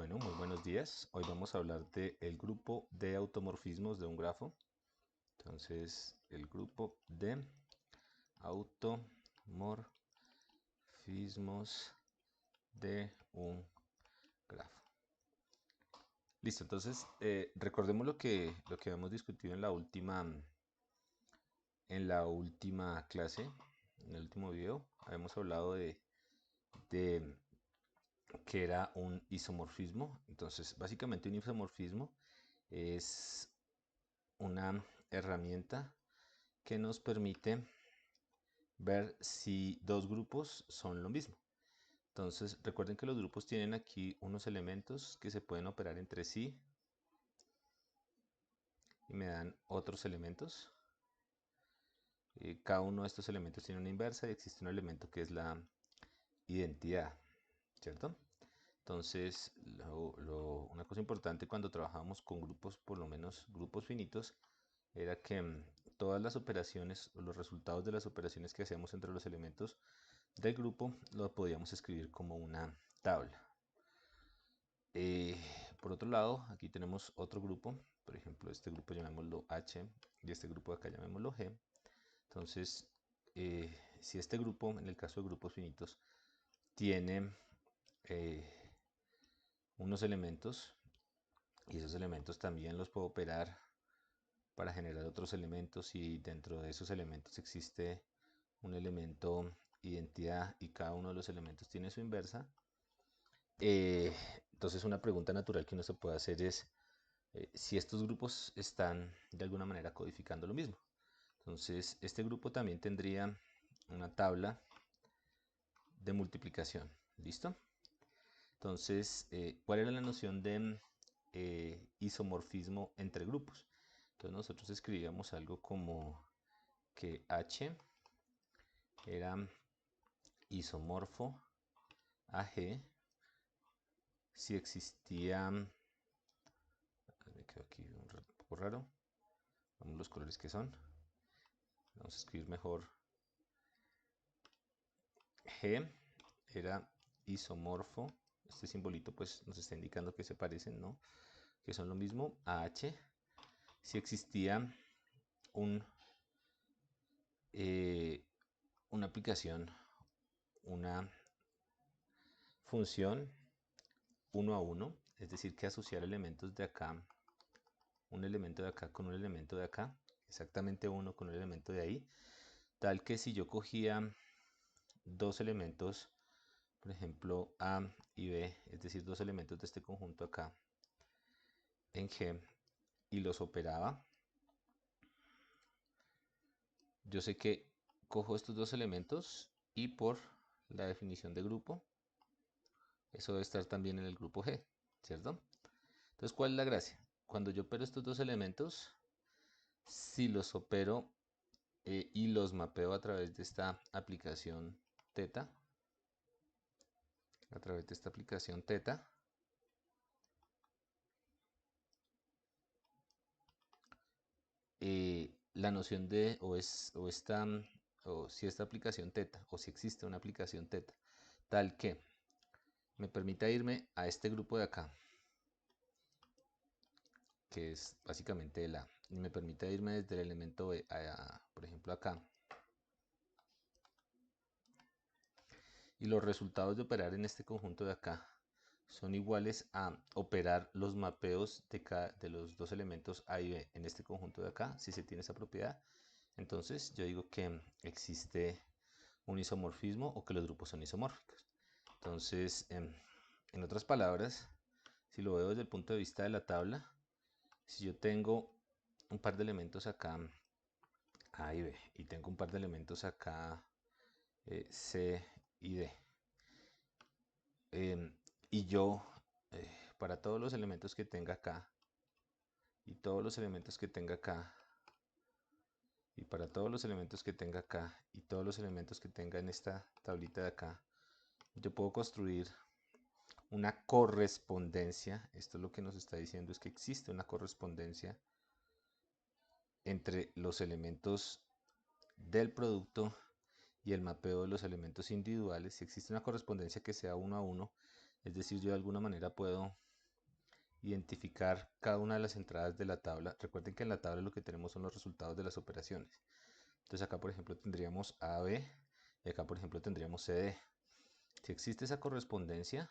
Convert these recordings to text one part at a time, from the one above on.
Bueno, muy buenos días. Hoy vamos a hablar del grupo de automorfismos de un grafo. Entonces, el grupo de automorfismos de un grafo. Listo, entonces recordemos lo que habíamos discutido en la última clase, en el último video. Habíamos hablado de que era un isomorfismo. Entonces, básicamente un isomorfismo es una herramienta que nos permite ver si dos grupos son lo mismo. Entonces, recuerden que los grupos tienen aquí unos elementos que se pueden operar entre sí y me dan otros elementos. Cada uno de estos elementos tiene una inversa y existe un elemento que es la identidad, ¿cierto? Entonces, una cosa importante cuando trabajamos con grupos, por lo menos grupos finitos, era que todas las operaciones o los resultados de las operaciones que hacíamos entre los elementos del grupo lo podíamos escribir como una tabla. Por otro lado, aquí tenemos otro grupo, por ejemplo, este grupo llamémoslo H y este grupo de acá llamémoslo G. Entonces, si este grupo, en el caso de grupos finitos, tiene unos elementos y esos elementos también los puedo operar para generar otros elementos y dentro de esos elementos existe un elemento identidad y cada uno de los elementos tiene su inversa. Entonces una pregunta natural que uno se puede hacer es si estos grupos están de alguna manera codificando lo mismo. Entonces este grupo también tendría una tabla de multiplicación. ¿Listo? Entonces, ¿cuál era la noción de isomorfismo entre grupos? Entonces nosotros escribíamos algo como que H era isomorfo a G si existía, me quedo aquí un poco raro, vamos los colores que son, vamos a escribir mejor, G era isomorfo, este simbolito pues nos está indicando que se parecen, ¿no? Que son lo mismo a H si existía un, una aplicación, una función 1 a 1, es decir, que asociar elementos de acá, un elemento de acá con un elemento de acá, exactamente uno con un elemento de ahí, tal que si yo cogía dos elementos, por ejemplo A y B, es decir, dos elementos de este conjunto acá en G, y los operaba, yo sé que cojo estos dos elementos y por la definición de grupo, eso debe estar también en el grupo G, ¿cierto? Entonces, ¿cuál es la gracia? Cuando yo opero estos dos elementos, si los opero y los mapeo a través de esta aplicación Theta, la noción de, o si esta aplicación Theta, o si existe una aplicación Theta, tal que me permita irme a este grupo de acá, que es básicamente el A, y me permita irme desde el elemento B, por ejemplo acá, y los resultados de operar en este conjunto de acá son iguales a operar los mapeos de los dos elementos A y B en este conjunto de acá, si se tiene esa propiedad, entonces yo digo que existe un isomorfismo o que los grupos son isomórficos. Entonces, en otras palabras, si lo veo desde el punto de vista de la tabla, si yo tengo un par de elementos acá A y B y tengo un par de elementos acá C y D, y yo para todos los elementos que tenga acá y todos los elementos que tenga acá y para todos los elementos que tenga acá y todos los elementos que tenga en esta tablita de acá, yo puedo construir una correspondencia. Esto es lo que nos está diciendo, es que existe una correspondencia entre los elementos del producto y el mapeo de los elementos individuales. Si existe una correspondencia que sea uno a uno, es decir, yo de alguna manera puedo identificar cada una de las entradas de la tabla. Recuerden que en la tabla lo que tenemos son los resultados de las operaciones. Entonces acá, por ejemplo, tendríamos AB y acá, por ejemplo, tendríamos CD. Si existe esa correspondencia,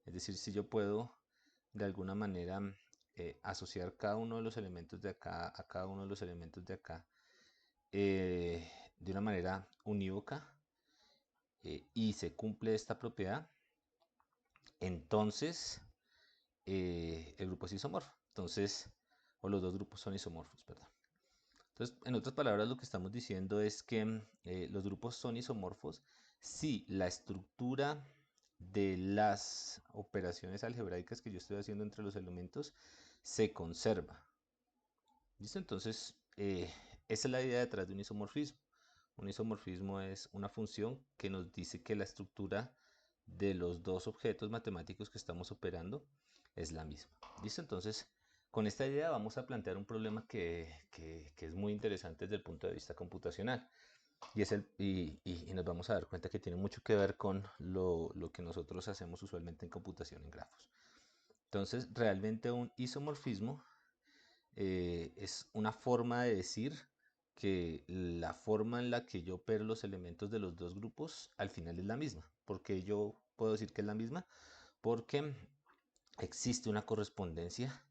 es decir, si yo puedo de alguna manera asociar cada uno de los elementos de acá a cada uno de los elementos de acá de una manera unívoca y se cumple esta propiedad, entonces el grupo es isomorfo. Entonces, o los dos grupos son isomorfos, perdón. Entonces, en otras palabras, lo que estamos diciendo es que los grupos son isomorfos si la estructura de las operaciones algebraicas que yo estoy haciendo entre los elementos se conserva. ¿Listo? Entonces, esa es la idea detrás de un isomorfismo. Un isomorfismo es una función que nos dice que la estructura de los dos objetos matemáticos que estamos operando es la misma. ¿Listo? Entonces, con esta idea vamos a plantear un problema que es muy interesante desde el punto de vista computacional. Y nos vamos a dar cuenta que tiene mucho que ver con lo que nosotros hacemos usualmente en computación en grafos. Entonces, realmente un isomorfismo es una forma de decir que la forma en la que yo opero los elementos de los dos grupos al final es la misma. ¿Por qué yo puedo decir que es la misma? Porque existe una correspondencia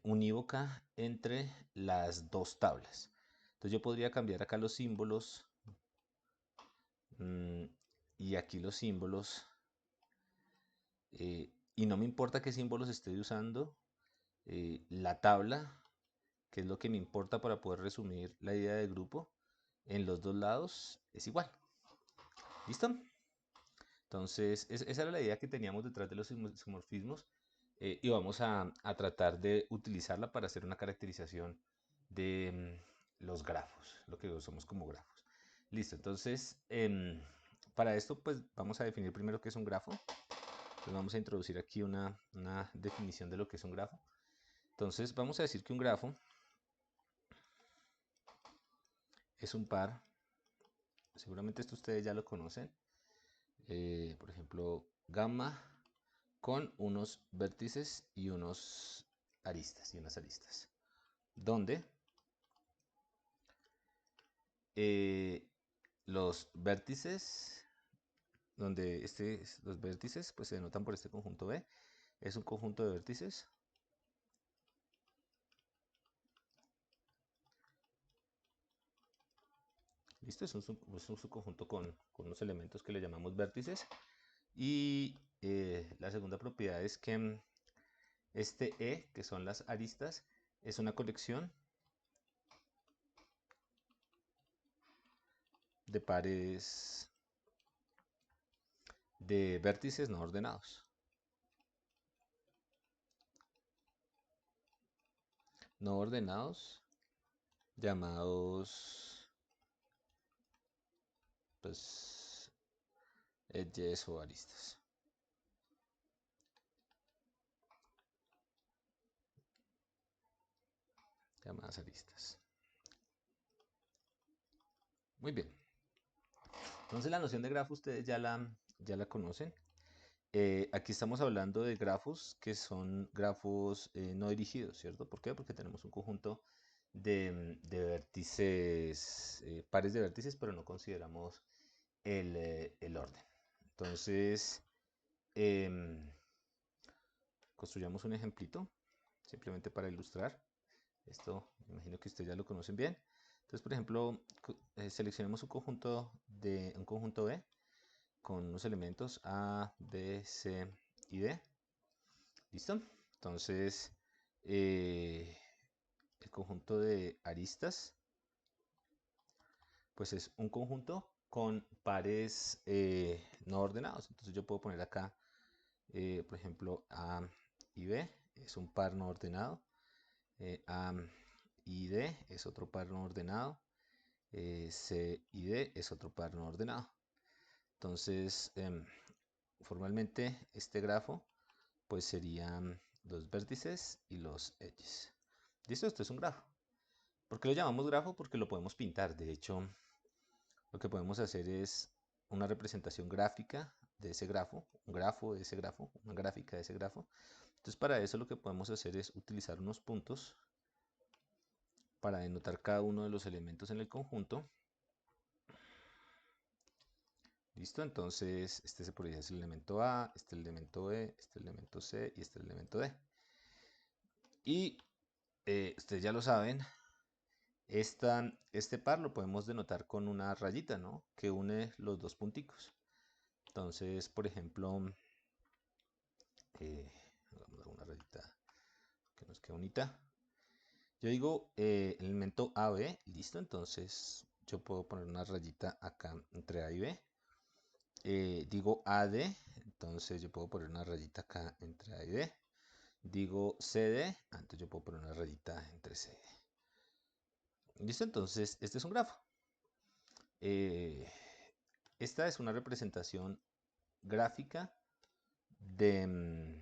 unívoca entre las dos tablas. Entonces yo podría cambiar acá los símbolos y aquí los símbolos y no me importa qué símbolos estoy usando, la tabla, que es lo que me importa para poder resumir la idea de grupo, en los dos lados es igual. ¿Listo? Entonces, esa era la idea que teníamos detrás de los isomorfismos y vamos a tratar de utilizarla para hacer una caracterización de los grafos, lo que usamos como grafos. Listo, entonces, para esto pues vamos a definir primero qué es un grafo. Entonces vamos a introducir aquí una definición de lo que es un grafo. Entonces vamos a decir que un grafo es un par, seguramente esto ustedes ya lo conocen, por ejemplo, gamma con unos vértices y unos aristas y unas aristas, donde los vértices, los vértices pues se denotan por este conjunto B, es un conjunto de vértices ¿listo? Es un subconjunto con unos elementos que le llamamos vértices. Y la segunda propiedad es que este E, que son las aristas, es una colección de pares de vértices no ordenados. No ordenados, llamados pues edges o aristas. Llamadas aristas. Muy bien. Entonces la noción de grafo ustedes ya la conocen. Aquí estamos hablando de grafos que son grafos no dirigidos, ¿cierto? ¿Por qué? Porque tenemos un conjunto de vértices, pares de vértices, pero no consideramos el orden. Entonces, em, construyamos un ejemplito, simplemente para ilustrar. Esto, me imagino que ustedes ya lo conocen bien. Entonces, por ejemplo, seleccionemos un conjunto B con unos elementos A, B, C y D. ¿Listo? Entonces, el conjunto de aristas, pues es un conjunto con pares no ordenados. Entonces yo puedo poner acá, por ejemplo, A y B es un par no ordenado. A y D es otro par no ordenado. C y D es otro par no ordenado. Entonces, formalmente este grafo pues serían los vértices y los edges. ¿Listo? Esto es un grafo. ¿Por qué lo llamamos grafo? Porque lo podemos pintar. De hecho, lo que podemos hacer es una representación gráfica de ese grafo, un grafo de ese grafo, una gráfica de ese grafo, Entonces para eso lo que podemos hacer es utilizar unos puntos para denotar cada uno de los elementos en el conjunto. Listo, entonces este se podría ser el elemento A, este el elemento B, este el elemento C y este el elemento D. Y ustedes ya lo saben, este par lo podemos denotar con una rayita, ¿no? Que une los dos punticos. Entonces, por ejemplo, vamos a dar una rayita que nos quede bonita. Yo digo el elemento AB, listo, entonces yo puedo poner una rayita acá entre A y B. Digo AD, entonces yo puedo poner una rayita acá entre A y D. Digo CD, entonces yo puedo poner una rayita entre C y D. Listo, entonces este es un grafo. Esta es una representación gráfica de...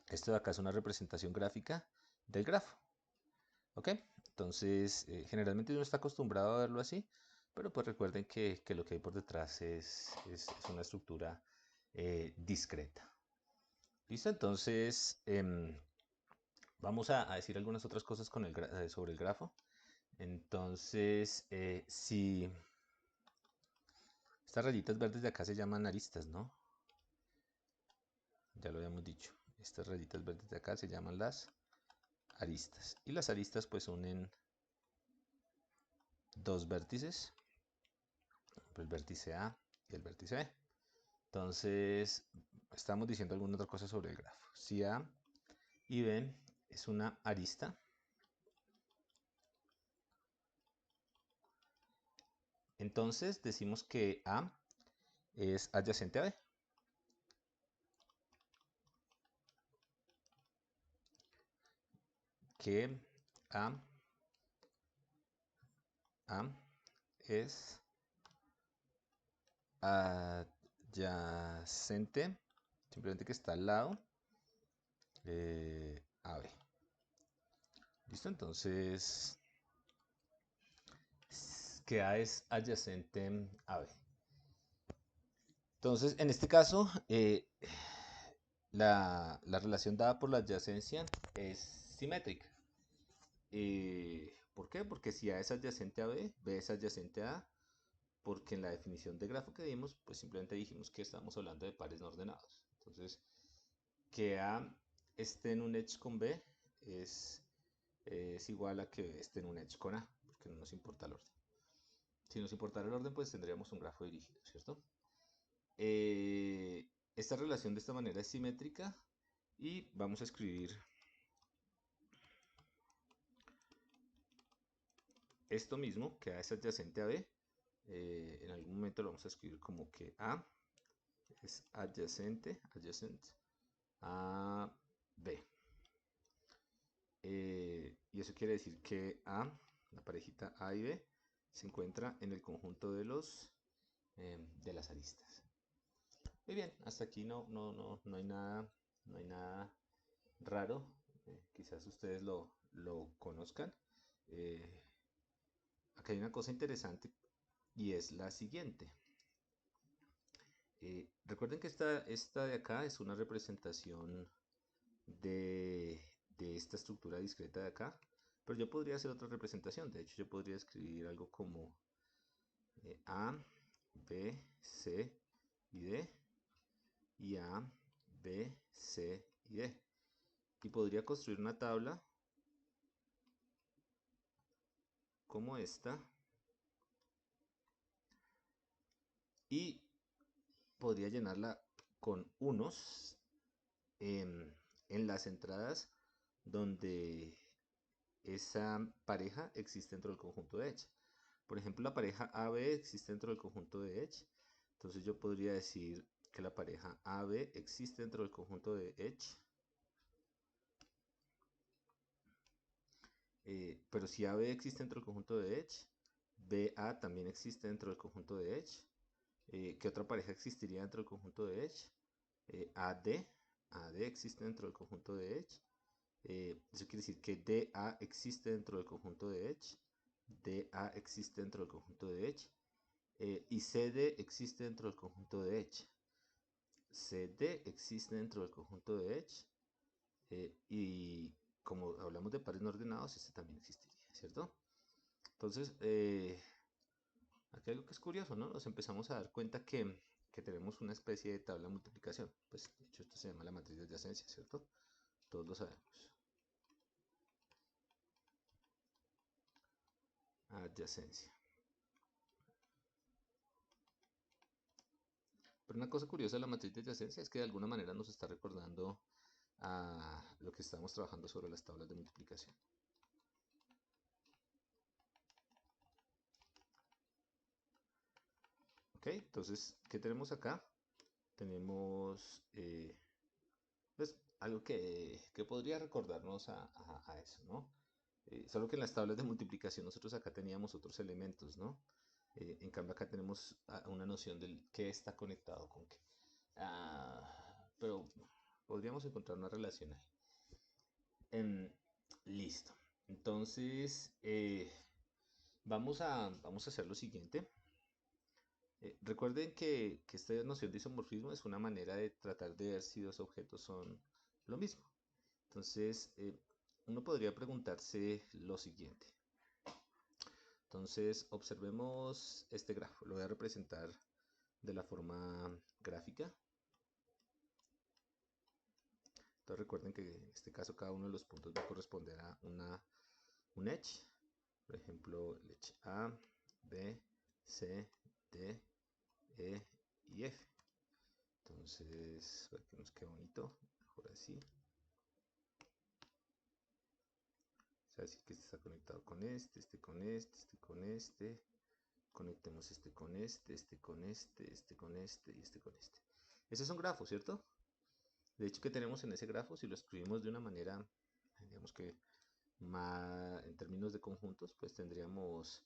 esto de acá es una representación gráfica del grafo. ¿Ok? Entonces, generalmente uno está acostumbrado a verlo así, pero pues recuerden que lo que hay por detrás es una estructura discreta. ¿Listo? Entonces, vamos a decir algunas otras cosas con sobre el grafo. Entonces, si estas rayitas verdes de acá se llaman aristas, ¿no? Ya lo habíamos dicho. Estas rayitas verdes de acá se llaman las aristas. Y las aristas pues unen dos vértices, el vértice A y el vértice B. Entonces, estamos diciendo alguna otra cosa sobre el grafo. Si A y B es una arista, entonces decimos que A es adyacente a B. Que A es adyacente, simplemente que está al lado a B. ¿Listo? Entonces, que A es adyacente a B. Entonces, en este caso, la relación dada por la adyacencia es simétrica. ¿Por qué? Porque si A es adyacente a B, B es adyacente a A, porque en la definición de grafo que dimos, pues simplemente dijimos que estamos hablando de pares no ordenados. Entonces, que A esté en un edge con B es igual a que B esté en un edge con A, porque no nos importa el orden. Si nos importara el orden, pues tendríamos un grafo dirigido, ¿cierto? Esta relación de esta manera es simétrica y vamos a escribir esto mismo, que A es adyacente a B. En algún momento lo vamos a escribir como que A es adyacente a B. Y eso quiere decir que A, la parejita A y B, se encuentra en el conjunto de las aristas. Muy bien, hasta aquí no hay nada raro. Quizás ustedes lo conozcan. Eh, Acá hay una cosa interesante y es la siguiente. Recuerden que esta de acá es una representación de esta estructura discreta de acá, pero yo podría hacer otra representación. De hecho, yo podría escribir algo como A, B, C y D, y A, B, C y D. Y podría construir una tabla como esta y podría llenarla con unos en las entradas donde esa pareja existe dentro del conjunto de Edge. Por ejemplo, la pareja AB existe dentro del conjunto de Edge. Entonces yo podría decir que la pareja AB existe dentro del conjunto de Edge. Pero si AB existe dentro del conjunto de Edge, BA también existe dentro del conjunto de Edge. ¿Qué otra pareja existiría dentro del conjunto de Edge? AD existe dentro del conjunto de Edge. Eso quiere decir que DA existe dentro del conjunto de Edge. DA existe dentro del conjunto de Edge. Y CD existe dentro del conjunto de Edge. CD existe dentro del conjunto de Edge. y como hablamos de pares no ordenados, este también existiría, ¿cierto? Entonces, aquí hay algo que es curioso, ¿no? Nos empezamos a dar cuenta que tenemos una especie de tabla de multiplicación. Pues, de hecho, esto se llama la matriz de adyacencia, ¿cierto? Todos lo sabemos. Adyacencia. Pero una cosa curiosa de la matriz de adyacencia es que de alguna manera nos está recordando a lo que estábamos trabajando sobre las tablas de multiplicación. Ok, entonces, ¿qué tenemos acá? Tenemos pues, algo que podría recordarnos a eso, ¿no? Solo que en las tablas de multiplicación nosotros acá teníamos otros elementos, ¿no? En cambio acá tenemos una noción del qué está conectado con qué. Pero podríamos encontrar una relación ahí. Listo. Entonces, vamos a hacer lo siguiente. Recuerden que esta noción de isomorfismo es una manera de tratar de ver si dos objetos son lo mismo. Entonces, uno podría preguntarse lo siguiente. Entonces, observemos este grafo. Lo voy a representar de la forma gráfica. Entonces, recuerden que en este caso cada uno de los puntos va a corresponder a un edge. Por ejemplo, el edge A, B, C, D, E y F. Entonces, para que nos quede bonito, mejor así. O sea, decir que este está conectado con este con este con este. Conectemos este con este con este con este y este con este. Ese es un grafo, ¿cierto? De hecho, ¿qué tenemos en ese grafo? Si lo escribimos de una manera, digamos que más, en términos de conjuntos, pues tendríamos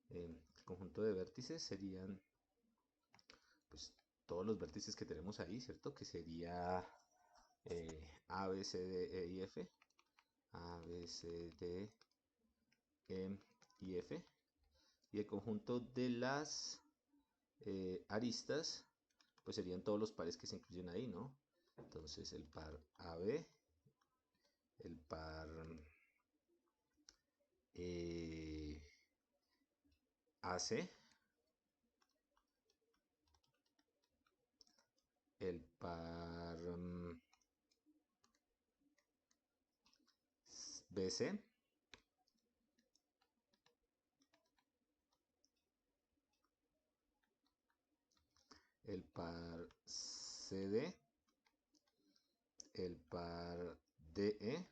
el conjunto de vértices serían pues todos los vértices que tenemos ahí, ¿cierto? Que sería A, B, C, D, E y F. A, B, C, D, E y F. Y el conjunto de las aristas, pues serían todos los pares que se incluyen ahí, ¿no? Entonces el par AB, el par AC, el par BC, el par CD, el par DE,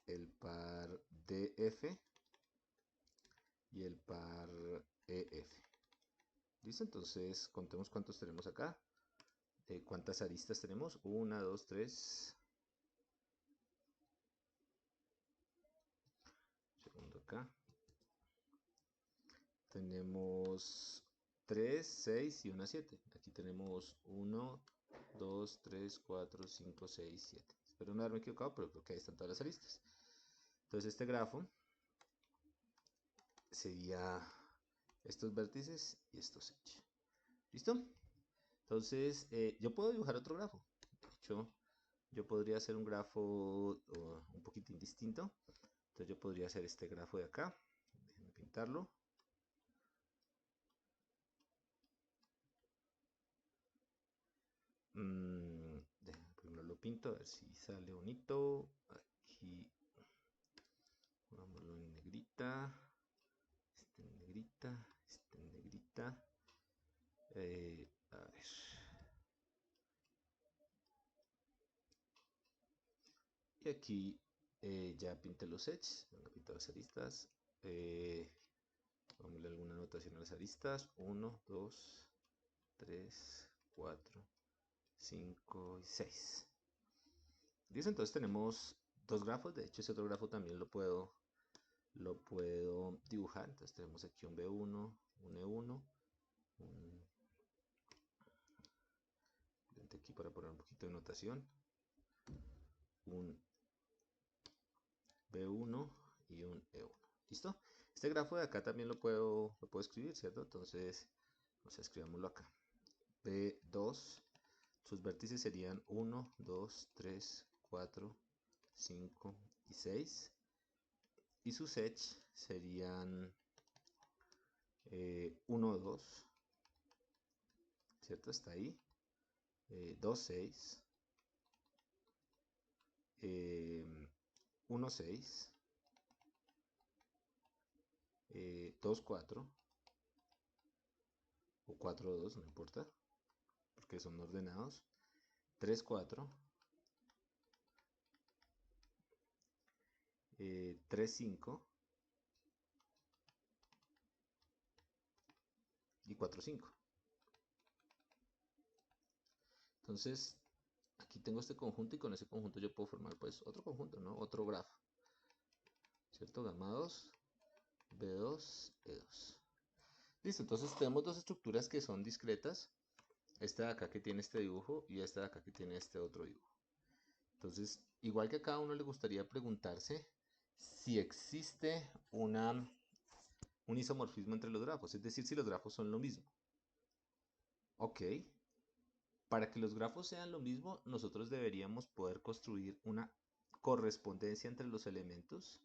el par DF y el par EF. ¿Listo? Entonces contemos cuántos tenemos acá. ¿Cuántas aristas tenemos? 1, 2, 3. Segundo acá. Tenemos 3, 6 y una 7. Aquí tenemos 1, 2, 3, 4, 5, 6, 7. Espero no haberme equivocado, pero creo que ahí están todas las aristas. Entonces este grafo sería estos vértices y estos edge. ¿Listo? Entonces yo puedo dibujar otro grafo. De hecho, yo podría hacer un grafo un poquitín distinto. Entonces yo podría hacer este grafo de acá. Déjenme pintarlo. Primero lo pinto a ver si sale bonito. Aquí pongámoslo en negrita. Este en negrita. Este en negrita. A ver. Y aquí ya pinté los edges. Venga, pinté las aristas. Pongámosle alguna anotación a las aristas. 1, 2, 3, 4, 5 y 6. ¿Listo? Entonces tenemos dos grafos. De hecho, ese otro grafo también lo puedo dibujar. Entonces tenemos aquí un B1, un E1, un aquí para poner un poquito de notación, un B1 y un E1. ¿Listo? Este grafo de acá también lo puedo escribir, ¿cierto? Entonces, escribámoslo acá. B2. Entonces sus vértices serían 1, 2, 3, 4, 5 y 6. Y sus edge serían 1, 2, ¿cierto? Hasta ahí. 2, 6. 1, 6. 2, 4. O 4, 2, no importa. Porque son ordenados. 3, 4. 3, 5. Y 4, 5. Entonces, aquí tengo este conjunto y con ese conjunto yo puedo formar pues otro conjunto, ¿no? Otro grafo. ¿Cierto? Gamma 2, B2, E2. Listo, entonces tenemos dos estructuras que son discretas. Esta de acá que tiene este dibujo y esta de acá que tiene este otro dibujo. Entonces, igual que a cada uno le gustaría preguntarse si existe un isomorfismo entre los grafos, es decir, si los grafos son lo mismo. Ok, para que los grafos sean lo mismo, nosotros deberíamos poder construir una correspondencia entre los elementos.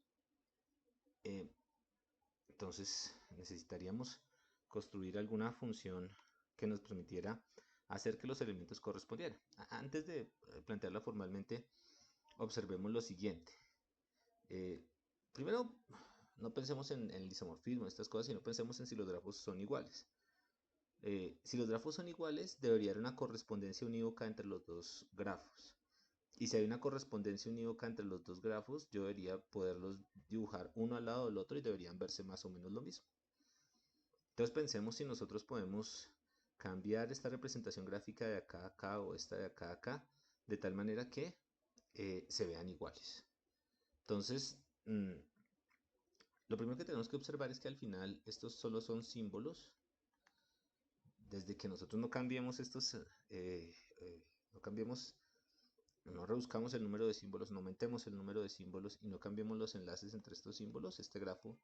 Entonces, necesitaríamos construir alguna función que nos permitiera hacer que los elementos correspondieran. Antes de plantearla formalmente, observemos lo siguiente. Primero, no pensemos en el isomorfismo, estas cosas, sino pensemos en si los grafos son iguales. Si los grafos son iguales, debería haber una correspondencia unívoca entre los dos grafos. Y si hay una correspondencia unívoca entre los dos grafos, yo debería poderlos dibujar uno al lado del otro y deberían verse más o menos lo mismo. Entonces pensemos si nosotros podemos cambiar esta representación gráfica de acá a acá o esta de acá a acá, de tal manera que se vean iguales. Entonces, lo primero que tenemos que observar es que al final estos solo son símbolos. Desde que nosotros no cambiemos estos, no cambiemos, no reduzcamos el número de símbolos, no aumentemos el número de símbolos y no cambiemos los enlaces entre estos símbolos, este grafo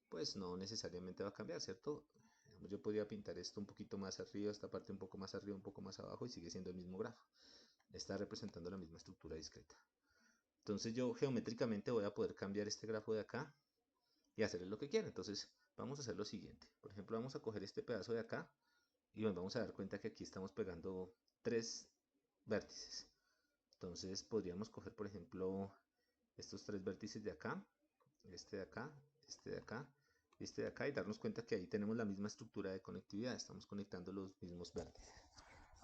pues no necesariamente va a cambiar, ¿cierto? Yo podría pintar esto un poquito más arriba, esta parte un poco más arriba, un poco más abajo y sigue siendo el mismo grafo. Está representando la misma estructura discreta. Entonces yo geométricamente voy a poder cambiar este grafo de acá y hacerle lo que quiera. Entonces vamos a hacer lo siguiente. Por ejemplo, vamos a coger este pedazo de acá y nos vamos a dar cuenta que aquí estamos pegando tres vértices. Entonces podríamos coger, por ejemplo, estos tres vértices de acá, este de acá, este de acá, este de acá, y darnos cuenta que ahí tenemos la misma estructura de conectividad, estamos conectando los mismos vértices.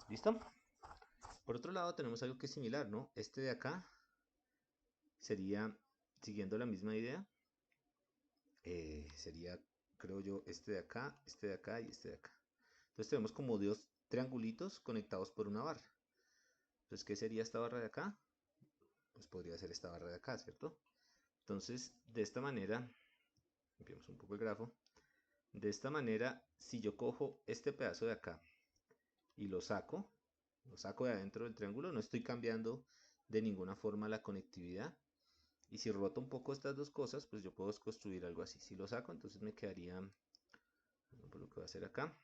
¿Listo? Por otro lado tenemos algo que es similar, ¿no? Este de acá sería, siguiendo la misma idea, sería, creo yo, este de acá y este de acá. Entonces tenemos como dos triangulitos conectados por una barra. Entonces, ¿qué sería esta barra de acá? Pues podría ser esta barra de acá, ¿cierto? Entonces, de esta manera, limpiamos un poco el grafo. De esta manera, si yo cojo este pedazo de acá y lo saco de adentro del triángulo, no estoy cambiando de ninguna forma la conectividad. Y si roto un poco estas dos cosas, pues yo puedo construir algo así. Si lo saco, entonces me quedaría, por lo que voy a hacer acá,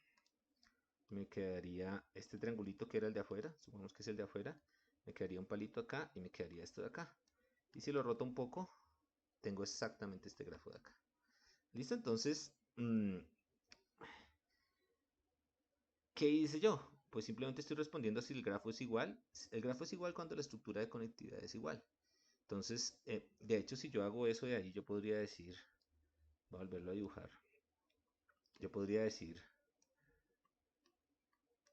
me quedaría este triangulito que era el de afuera, supongamos que es el de afuera, me quedaría un palito acá y me quedaría esto de acá. Y si lo roto un poco, tengo exactamente este grafo de acá. ¿Listo? Entonces, ¿qué hice yo? Pues simplemente estoy respondiendo si el grafo es igual. El grafo es igual cuando la estructura de conectividad es igual. Entonces, de hecho, si yo hago eso de ahí, yo podría decir, voy a volverlo a dibujar. Yo podría decir,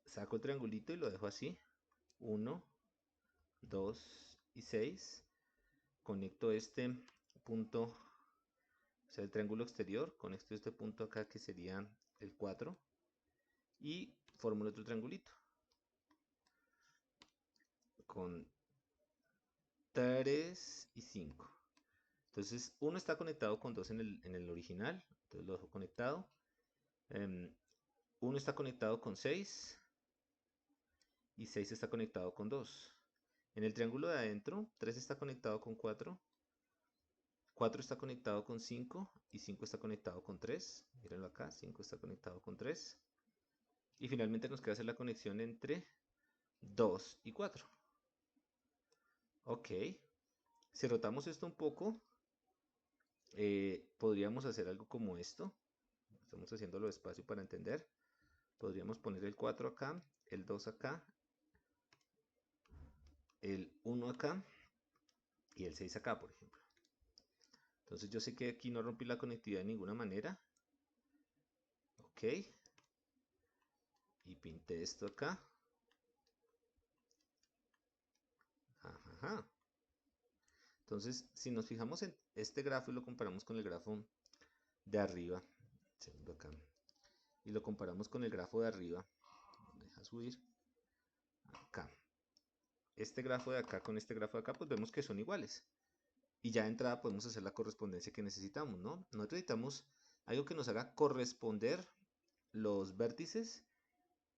saco el triangulito y lo dejo así. 1, 2 y 6. Conecto este punto, o sea, el triángulo exterior. Conecto este punto acá que sería el 4. Y formo otro triangulito. Con 3 y 5. Entonces, uno está conectado con 2 en el original. Entonces lo dejo conectado. Uno está conectado con 6. Y 6 está conectado con 2. En el triángulo de adentro, 3 está conectado con 4. 4 está conectado con 5. Y 5 está conectado con 3. Mírenlo acá. 5 está conectado con 3. Y finalmente nos queda hacer la conexión entre 2 y 4. Ok. Si rotamos esto un poco, podríamos hacer algo como esto. Estamos haciéndolo despacio para entender. Podríamos poner el 4 acá, el 2 acá, el 1 acá y el 6 acá, por ejemplo. Entonces yo sé que aquí no rompí la conectividad de ninguna manera. Ok. Y pinté esto acá. Ajá. Entonces, si nos fijamos en este grafo y lo comparamos con el grafo de arriba, segundo acá, y lo comparamos con el grafo de arriba, me deja subir, acá. Este grafo de acá con este grafo de acá, pues vemos que son iguales. Y ya de entrada podemos hacer la correspondencia que necesitamos, ¿no? Nosotros necesitamos algo que nos haga corresponder los vértices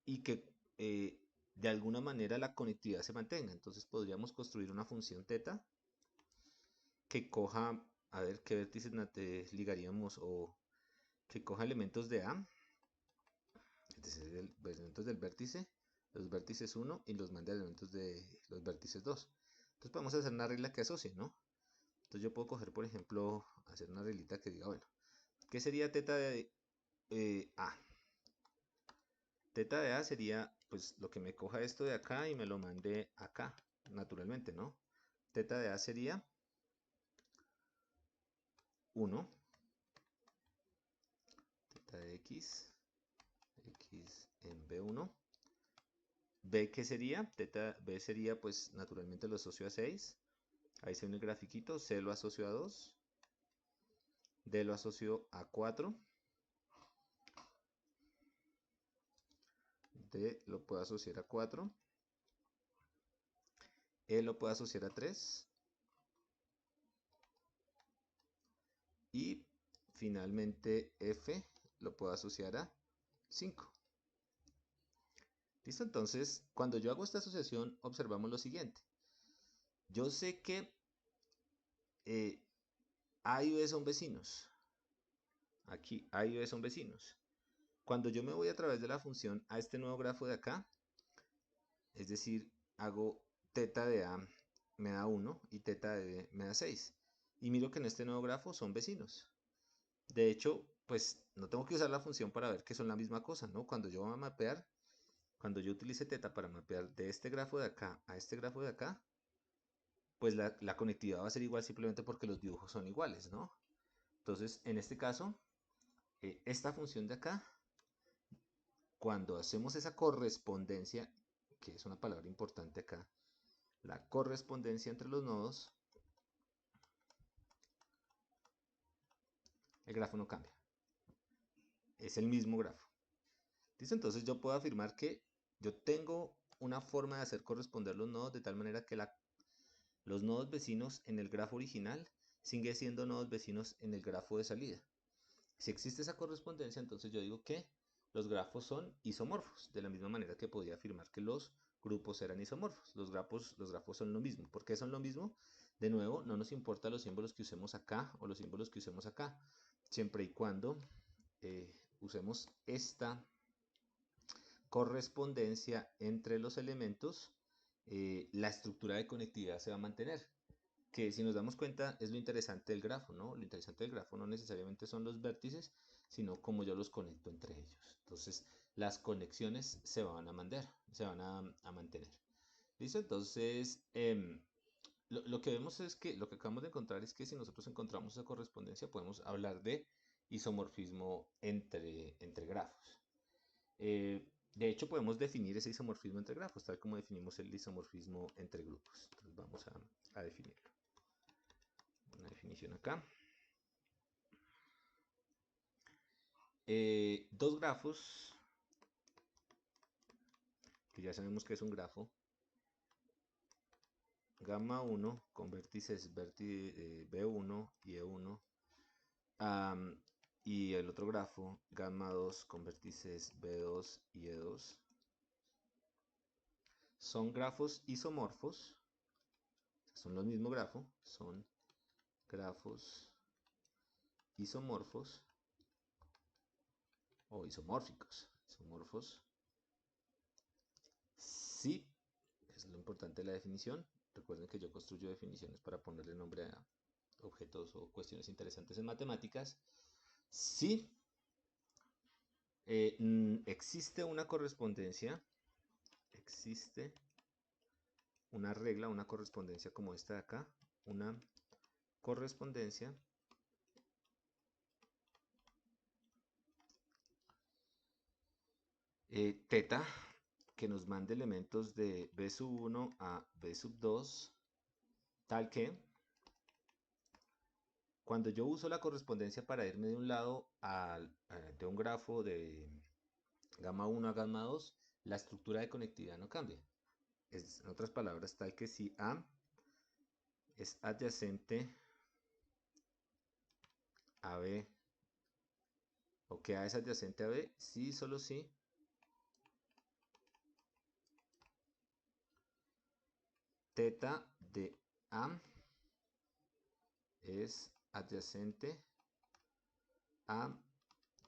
y que de alguna manera la conectividad se mantenga. Entonces podríamos construir una función θ que coja, a ver qué vértices ligaríamos o que coja elementos de A, es decir, elementos del vértice, los vértices 1 y los mande a elementos de los vértices 2. Entonces podemos hacer una regla que asocie, ¿no? Entonces yo puedo coger, por ejemplo, hacer una reglita que diga, bueno, ¿qué sería θ de A? Θ de A sería, pues, lo que me coja esto de acá y me lo mande acá, naturalmente, ¿no? θ de A sería 1, θ de X en B1. B, ¿qué sería? B sería, pues, naturalmente lo asocio a 6. Ahí se ve el grafiquito. C lo asocio a 2. D lo asocio a 4. D lo puedo asociar a 4. E lo puedo asociar a 3. Y finalmente F lo puedo asociar a 5. ¿Listo? Entonces, cuando yo hago esta asociación, observamos lo siguiente. Yo sé que A y B son vecinos. Aquí A y B son vecinos. Cuando yo me voy a través de la función a este nuevo grafo de acá, es decir, hago θ de A me da 1 y θ de B me da 6. Y miro que en este nuevo grafo son vecinos. De hecho, pues no tengo que usar la función para ver que son la misma cosa, ¿no? Cuando yo voy a mapear, cuando yo utilice θ para mapear de este grafo de acá a este grafo de acá, pues la conectividad va a ser igual simplemente porque los dibujos son iguales, ¿no? Entonces, en este caso, esta función de acá, cuando hacemos esa correspondencia, que es una palabra importante acá, la correspondencia entre los nodos, el grafo no cambia. Es el mismo grafo. ¿Listo? Entonces yo puedo afirmar que yo tengo una forma de hacer corresponder los nodos de tal manera que los nodos vecinos en el grafo original siguen siendo nodos vecinos en el grafo de salida. Si existe esa correspondencia, entonces yo digo que los grafos son isomorfos, de la misma manera que podía afirmar que los grupos eran isomorfos. Los grafos son lo mismo. ¿Por qué son lo mismo? De nuevo, no nos importa los símbolos que usemos acá o los símbolos que usemos acá, siempre y cuando usemos esta correspondencia entre los elementos, la estructura de conectividad se va a mantener. Que si nos damos cuenta es lo interesante del grafo, ¿no? Lo interesante del grafo no necesariamente son los vértices, sino cómo yo los conecto entre ellos. Entonces, las conexiones se van a mantener. ¿Listo? Entonces, lo que vemos es que lo que acabamos de encontrar es que si nosotros encontramos esa correspondencia, podemos hablar de isomorfismo entre grafos. De hecho, podemos definir ese isomorfismo entre grafos, tal como definimos el isomorfismo entre grupos. Entonces, vamos a definirlo. Una definición acá. Dos grafos, que ya sabemos que es un grafo, gamma 1 con vértices B1 y E1, y el otro grafo, gamma 2 con vértices B2 y E2, son grafos isomorfos, son los mismos grafos, son grafos isomorfos o isomórficos, si lo importante de la definición. Recuerden que yo construyo definiciones para ponerle nombre a objetos o cuestiones interesantes en matemáticas. Si existe una correspondencia, existe una regla, una correspondencia como esta de acá, una correspondencia teta que nos mande elementos de b sub 1 a b sub 2, tal que cuando yo uso la correspondencia para irme de un lado de un grafo de gamma 1 a gamma 2, la estructura de conectividad no cambia. En otras palabras, tal que si A es adyacente a B, o que A es adyacente a B, sí, solo sí, teta de A es adyacente a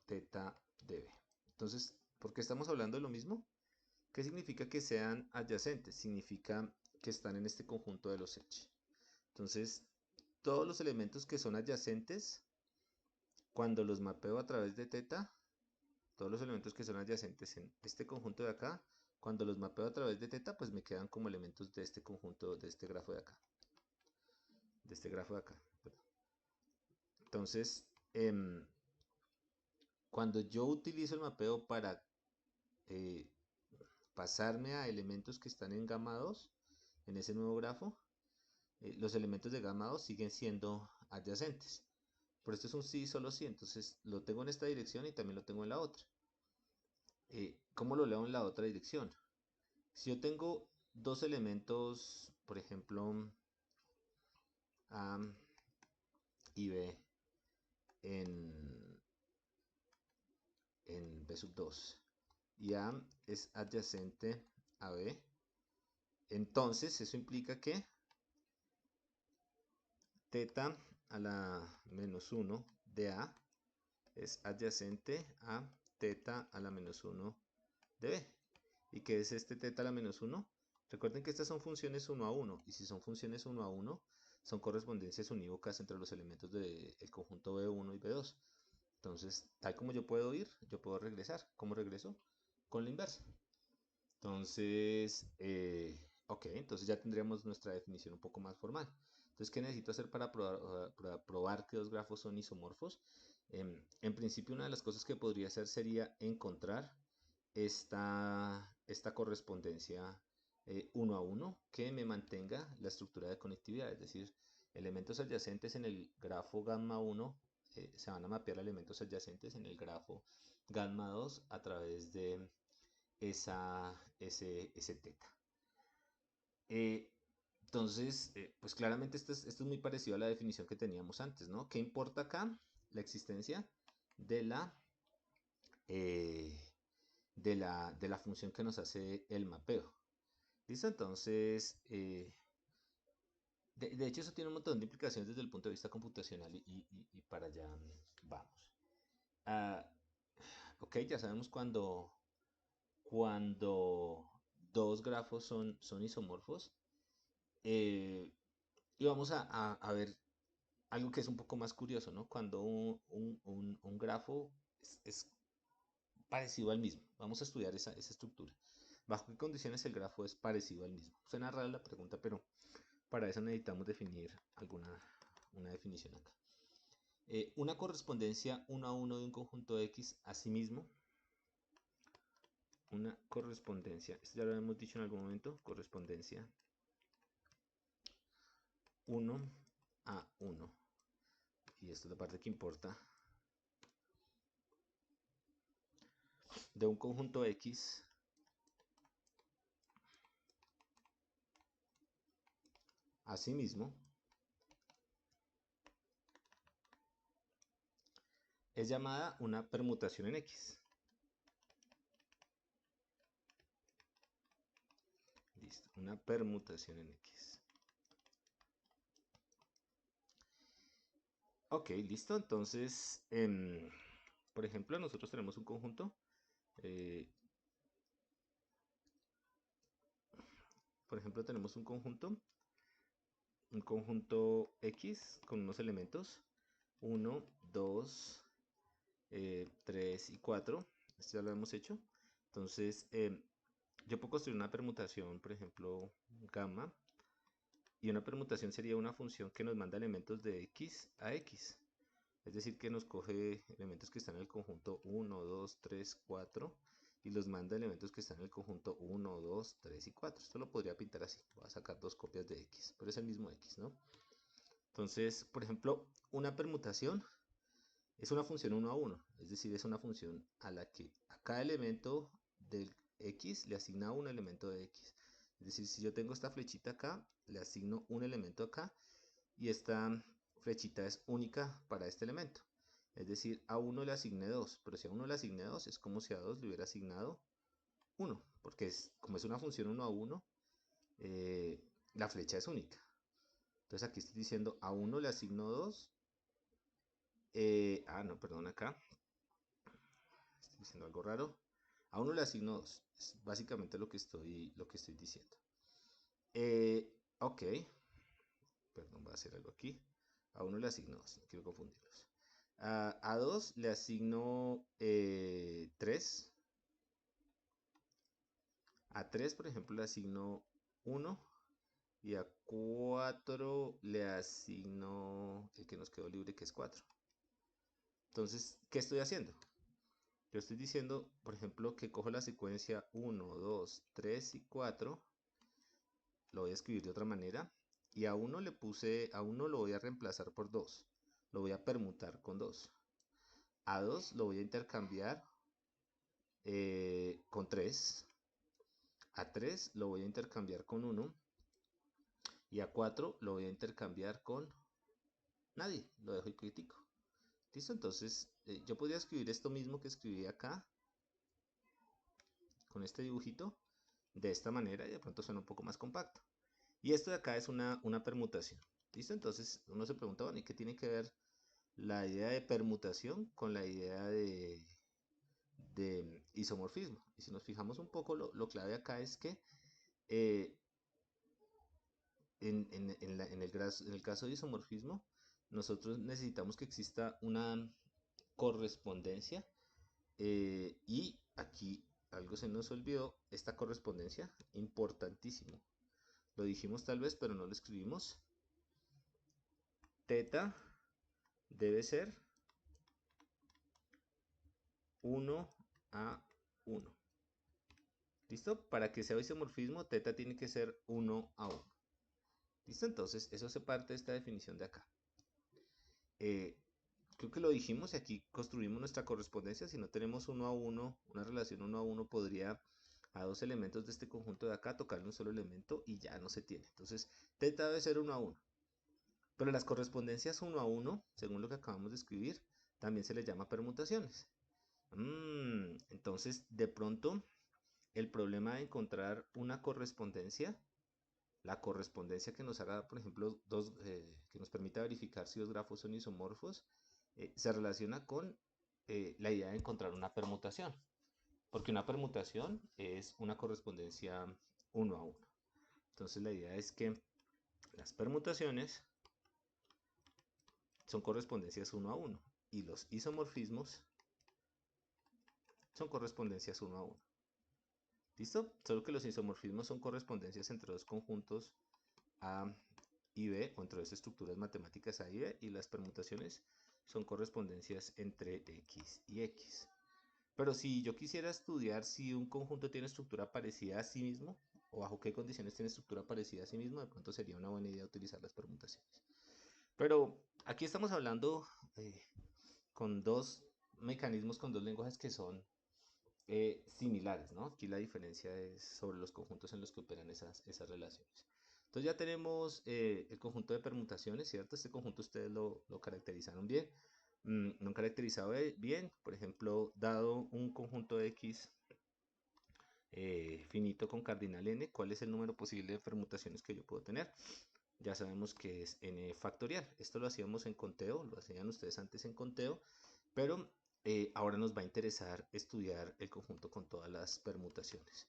teta de B. Entonces, ¿por qué estamos hablando de lo mismo? ¿Qué significa que sean adyacentes? Significa que están en este conjunto de los H. Entonces, todos los elementos que son adyacentes, cuando los mapeo a través de teta, todos los elementos que son adyacentes en este conjunto de acá, cuando los mapeo a través de teta, pues me quedan como elementos de este conjunto, de este grafo de acá. De este grafo de acá. Entonces, cuando yo utilizo el mapeo para eh, pasarme a elementos que están en gamma 2, en ese nuevo grafo, los elementos de gamma 2 siguen siendo adyacentes. Pero esto es un sí, solo sí, entonces lo tengo en esta dirección y también lo tengo en la otra. ¿Cómo lo leo en la otra dirección? Si yo tengo dos elementos, por ejemplo, A y B en, B sub 2 y A es adyacente a B, entonces eso implica que teta a la menos 1 de A es adyacente a teta a la menos 1 de B. ¿Y qué es este teta a la menos 1? Recuerden que estas son funciones 1 a 1, y si son funciones 1 a 1, son correspondencias unívocas entre los elementos del conjunto B1 y B2. Entonces, tal como yo puedo ir, yo puedo regresar. ¿Cómo regreso? Con la inversa. Entonces, ok, entonces ya tendríamos nuestra definición un poco más formal. Entonces, ¿qué necesito hacer para probar que dos grafos son isomorfos? En principio, una de las cosas que podría hacer sería encontrar esta correspondencia 1 a 1 que me mantenga la estructura de conectividad, es decir, elementos adyacentes en el grafo gamma 1 se van a mapear a elementos adyacentes en el grafo gamma 2 a través de ese teta. Entonces, pues claramente esto es muy parecido a la definición que teníamos antes, ¿no? ¿Qué importa acá? La existencia de eh, la función que nos hace el mapeo. ¿Listo? Entonces, de hecho eso tiene un montón de implicaciones desde el punto de vista computacional y para allá vamos. Ah, ok, ya sabemos cuando dos grafos son isomorfos. Y vamos a ver algo que es un poco más curioso, ¿no? Cuando un grafo es parecido al mismo. Vamos a estudiar esa estructura. ¿Bajo qué condiciones el grafo es parecido al mismo? Suena rara la pregunta, pero para eso necesitamos definir una definición acá. Una correspondencia 1 a 1 de un conjunto X a sí mismo. Una correspondencia, esto ya lo hemos dicho en algún momento, correspondencia 1 a 1. Y esta es la parte que importa. De un conjunto X a sí mismo es llamada una permutación en X. Listo, una permutación en X. Ok, listo. Entonces, por ejemplo, nosotros tenemos un conjunto. por ejemplo, tenemos un conjunto X con unos elementos 1, 2, 3 y 4. Esto ya lo hemos hecho. Entonces, yo puedo construir una permutación, por ejemplo, gamma. Y una permutación sería una función que nos manda elementos de X a X. Es decir, que nos coge elementos que están en el conjunto 1, 2, 3, 4 y los manda elementos que están en el conjunto 1, 2, 3 y 4. Esto lo podría pintar así. Voy a sacar dos copias de X, pero es el mismo X, ¿no? Entonces, por ejemplo, una permutación es una función 1 a 1. Es decir, es una función a la que a cada elemento del X le asigna un elemento de X. Es decir, si yo tengo esta flechita acá, le asigno un elemento acá y esta flechita es única para este elemento. Es decir, a 1 le asigné 2, pero si a 1 le asigné 2 es como si a 2 le hubiera asignado 1, porque como es una función 1 a 1, la flecha es única. Entonces aquí estoy diciendo a 1 le asigno 2, no, perdón, acá estoy diciendo algo raro. A 1 le asigno 2, es básicamente lo que estoy diciendo. Ok, perdón, voy a hacer algo aquí. A 1 le asigno 2, no quiero confundirlos. A 2 le asigno 3. A 3, por ejemplo, le asigno 1. Y a 4 le asigno el que nos quedó libre, que es 4. Entonces, ¿qué estoy haciendo? Yo estoy diciendo, por ejemplo, que cojo la secuencia 1, 2, 3 y 4. Lo voy a escribir de otra manera. Y a 1 lo voy a reemplazar por 2. Lo voy a permutar con 2. A 2 lo voy a intercambiar con 3. A 3 lo voy a intercambiar con 1. Y a 4 lo voy a intercambiar con nadie. Lo dejo y critico. ¿Listo? Entonces yo podría escribir esto mismo que escribí acá. Con este dibujito. De esta manera y de pronto suena un poco más compacto. Y esto de acá es una permutación. ¿Listo? Entonces uno se pregunta, bueno, ¿y qué tiene que ver la idea de permutación con la idea de isomorfismo? Y si nos fijamos un poco, lo clave acá es que eh, en el caso de isomorfismo, nosotros necesitamos que exista una correspondencia y aquí algo se nos olvidó, esta correspondencia, importantísimo. Lo dijimos tal vez, pero no lo escribimos. Teta debe ser 1 a 1. ¿Listo? Para que sea isomorfismo, teta tiene que ser 1 a 1. ¿Listo? Entonces, eso se parte de esta definición de acá. Creo que lo dijimos y aquí construimos nuestra correspondencia. Si no tenemos 1 a 1, una relación 1 a 1 podría a dos elementos de este conjunto de acá tocarle un solo elemento y ya no se tiene. Entonces, teta debe ser 1 a 1. Pero las correspondencias 1 a 1, según lo que acabamos de escribir, también se les llama permutaciones. Entonces, de pronto, el problema de encontrar una correspondencia, la correspondencia que nos haga, por ejemplo, que nos permita verificar si los grafos son isomorfos, se relaciona con la idea de encontrar una permutación. Porque una permutación es una correspondencia 1 a 1. Entonces, la idea es que las permutaciones son correspondencias 1 a 1 y los isomorfismos son correspondencias 1 a 1. ¿Listo? Solo que los isomorfismos son correspondencias entre dos conjuntos A y B, o entre dos estructuras matemáticas A y B, y las permutaciones son correspondencias entre X y X. Pero si yo quisiera estudiar si un conjunto tiene estructura parecida a sí mismo, o bajo qué condiciones tiene estructura parecida a sí mismo, de pronto sería una buena idea utilizar las permutaciones. Pero aquí estamos hablando con dos mecanismos, con dos lenguajes que son similares, ¿no? Aquí la diferencia es sobre los conjuntos en los que operan esas relaciones. Entonces ya tenemos el conjunto de permutaciones, ¿cierto? Este conjunto ustedes lo caracterizaron bien. No han caracterizado bien, por ejemplo, dado un conjunto X finito con cardinal n, ¿cuál es el número posible de permutaciones que yo puedo tener? Ya sabemos que es n factorial. Esto lo hacíamos en conteo, lo hacían ustedes antes en conteo, pero ahora nos va a interesar estudiar el conjunto con todas las permutaciones.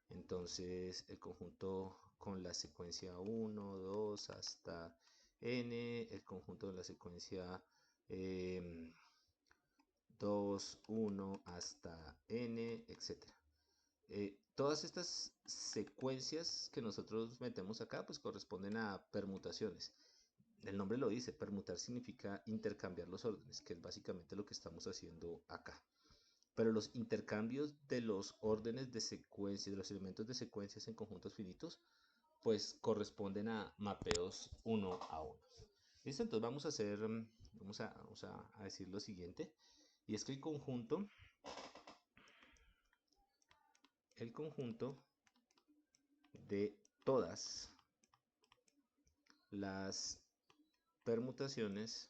Entonces el conjunto con la secuencia 1, 2 hasta n, el conjunto de la secuencia 2, 1 hasta n, etc. Todas estas secuencias que nosotros metemos acá pues corresponden a permutaciones. El nombre lo dice, permutar significa intercambiar los órdenes, que es básicamente lo que estamos haciendo acá. Pero los intercambios de los órdenes de secuencia, de los elementos de secuencias en conjuntos finitos, pues corresponden a mapeos 1 a 1. ¿Listo? Entonces vamos a hacer, vamos a decir lo siguiente, y es que el conjunto de todas las permutaciones,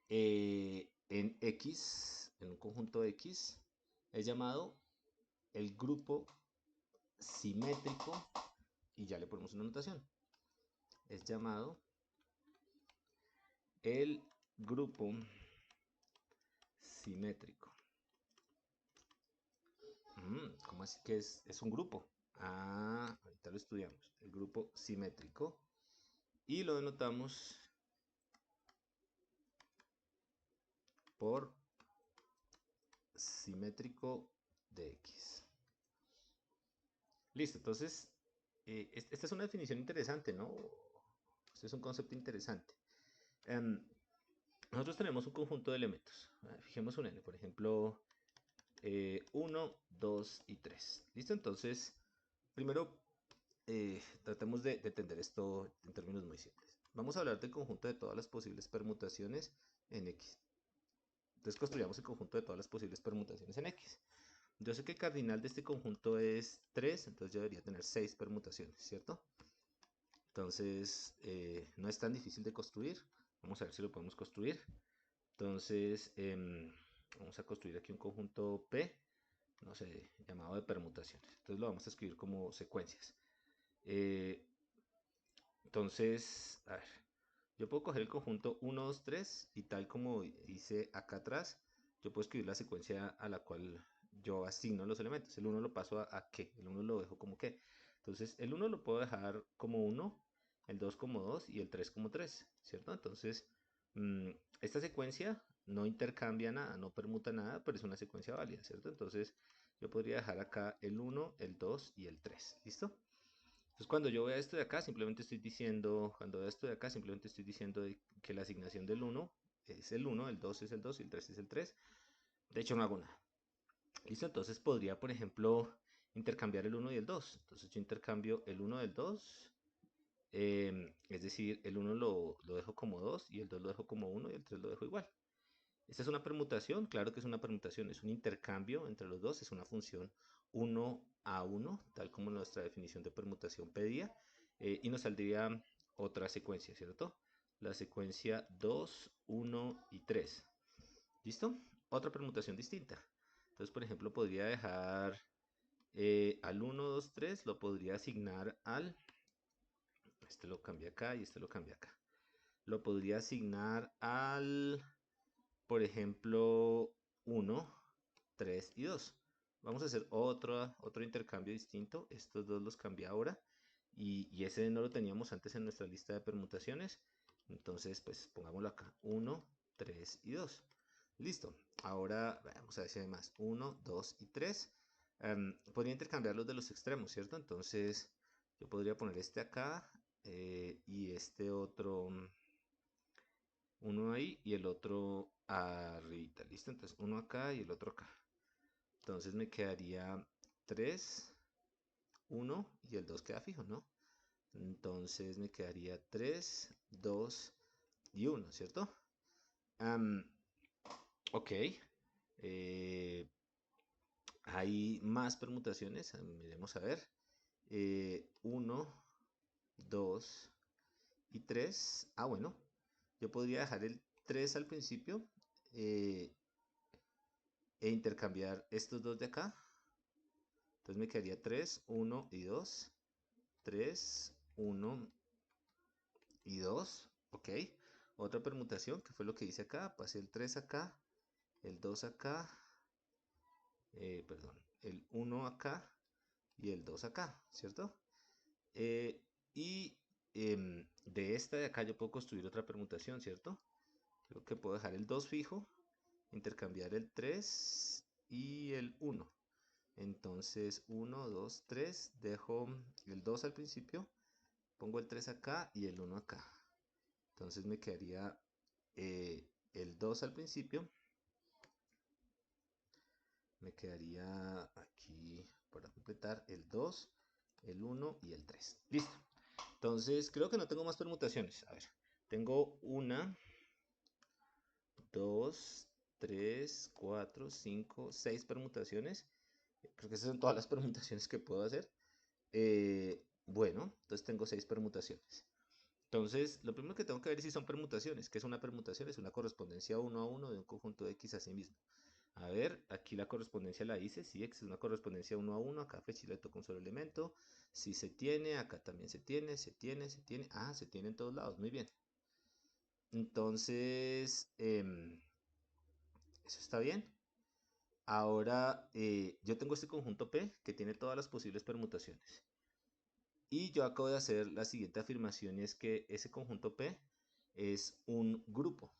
en X, en un conjunto X, es llamado el grupo simétrico, y ya le ponemos una notación, es llamado el grupo simétrico. ¿Cómo así que es un grupo? Ahorita lo estudiamos. El grupo simétrico. Y lo denotamos por simétrico de X. Listo, entonces, esta es una definición interesante, ¿no? Este es un concepto interesante. Nosotros tenemos un conjunto de elementos. Fijemos un n, por ejemplo, 1, 2 y 3. ¿Listo? Entonces, primero tratemos de entender esto en términos muy simples. Vamos a hablar del conjunto de todas las posibles permutaciones en X. Entonces construyamos el conjunto de todas las posibles permutaciones en X. Yo sé que el cardinal de este conjunto es 3, entonces yo debería tener 6 permutaciones, ¿cierto? Entonces, no es tan difícil de construir. Vamos a ver si lo podemos construir. Entonces, vamos a construir aquí un conjunto P, no sé, llamado de permutaciones. Entonces lo vamos a escribir como secuencias. Entonces, a ver, yo puedo coger el conjunto 1, 2, 3 y tal como hice acá atrás, yo puedo escribir la secuencia a la cual yo asigno los elementos. El 1 lo paso a qué, el 1 lo dejo como qué. Entonces, el 1 lo puedo dejar como 1, el 2 como 2 y el 3 como 3, ¿cierto? Entonces, mm, esta secuencia no intercambia nada, no permuta nada, pero es una secuencia válida, ¿cierto? Entonces, yo podría dejar acá el 1, el 2 y el 3, ¿listo? Entonces, cuando yo vea esto de acá, simplemente estoy diciendo, que la asignación del 1 es el 1, el 2 es el 2 y el 3 es el 3. De hecho, no hago nada. ¿Listo? Entonces podría, por ejemplo, intercambiar el 1 y el 2. Entonces yo intercambio el 1 del 2, es decir, el 1 lo dejo como 2 y el 2 lo dejo como 1 y el 3 lo dejo igual. ¿Esta es una permutación? Claro que es una permutación, es un intercambio entre los dos, es una función 1 a 1, tal como nuestra definición de permutación pedía, y nos saldría otra secuencia, ¿cierto? La secuencia 2, 1 y 3. ¿Listo? Otra permutación distinta. Entonces, por ejemplo, podría dejar al 1, 2, 3, lo podría asignar al... Este lo cambia acá y este lo cambia acá. Lo podría asignar al... Por ejemplo, 1, 3 y 2. Vamos a hacer otro intercambio distinto. Estos dos los cambié ahora. Y ese no lo teníamos antes en nuestra lista de permutaciones. Entonces, pues pongámoslo acá. 1, 3 y 2. Listo. Ahora vamos a ver si hay más. 1, 2 y 3. Podría intercambiarlos de los extremos, ¿cierto? Entonces, yo podría poner este acá y este otro... Uno ahí y el otro arribita, ¿listo? Entonces uno acá y el otro acá. Entonces me quedaría 3, 1 y el 2 queda fijo, ¿no? Entonces me quedaría 3, 2 y 1, ¿cierto? Ok. Hay más permutaciones, miremos a ver. 1, 2 y 3. Bueno, yo podría dejar el 3 al principio eh, e intercambiar estos dos de acá. Entonces me quedaría 3, 1 y 2. 3, 1 y 2. Ok. Otra permutación, que fue lo que hice acá. Pasé el 3 acá el 2 acá, perdón, el 1 acá y el 2 acá, ¿cierto? Eh, y de esta de acá yo puedo construir otra permutación, ¿cierto? Creo que puedo dejar el 2 fijo, intercambiar el 3 y el 1. Entonces 1, 2, 3, dejo el 2 al principio, pongo el 3 acá y el 1 acá. Entonces me quedaría el 2 al principio, me quedaría aquí para completar el 2, el 1 y el 3. Listo. Entonces creo que no tengo más permutaciones. A ver, tengo 1, 2, 3, 4, 5, 6 permutaciones. Creo que esas son todas las permutaciones que puedo hacer. Bueno, entonces tengo 6 permutaciones. Entonces, lo primero que tengo que ver es si son permutaciones. ¿Qué es una permutación? Es una correspondencia 1 a 1 de un conjunto de X a sí mismo. A ver, aquí la correspondencia la hice. Sí, X es una correspondencia 1 a 1. Acá Fechila le toca un solo elemento. Si se tiene, acá también se tiene, se tiene, se tiene. Ah, se tiene en todos lados. Muy bien. Entonces, eso está bien. Ahora, yo tengo este conjunto P que tiene todas las posibles permutaciones. Y yo acabo de hacer la siguiente afirmación y es que ese conjunto P es un grupo.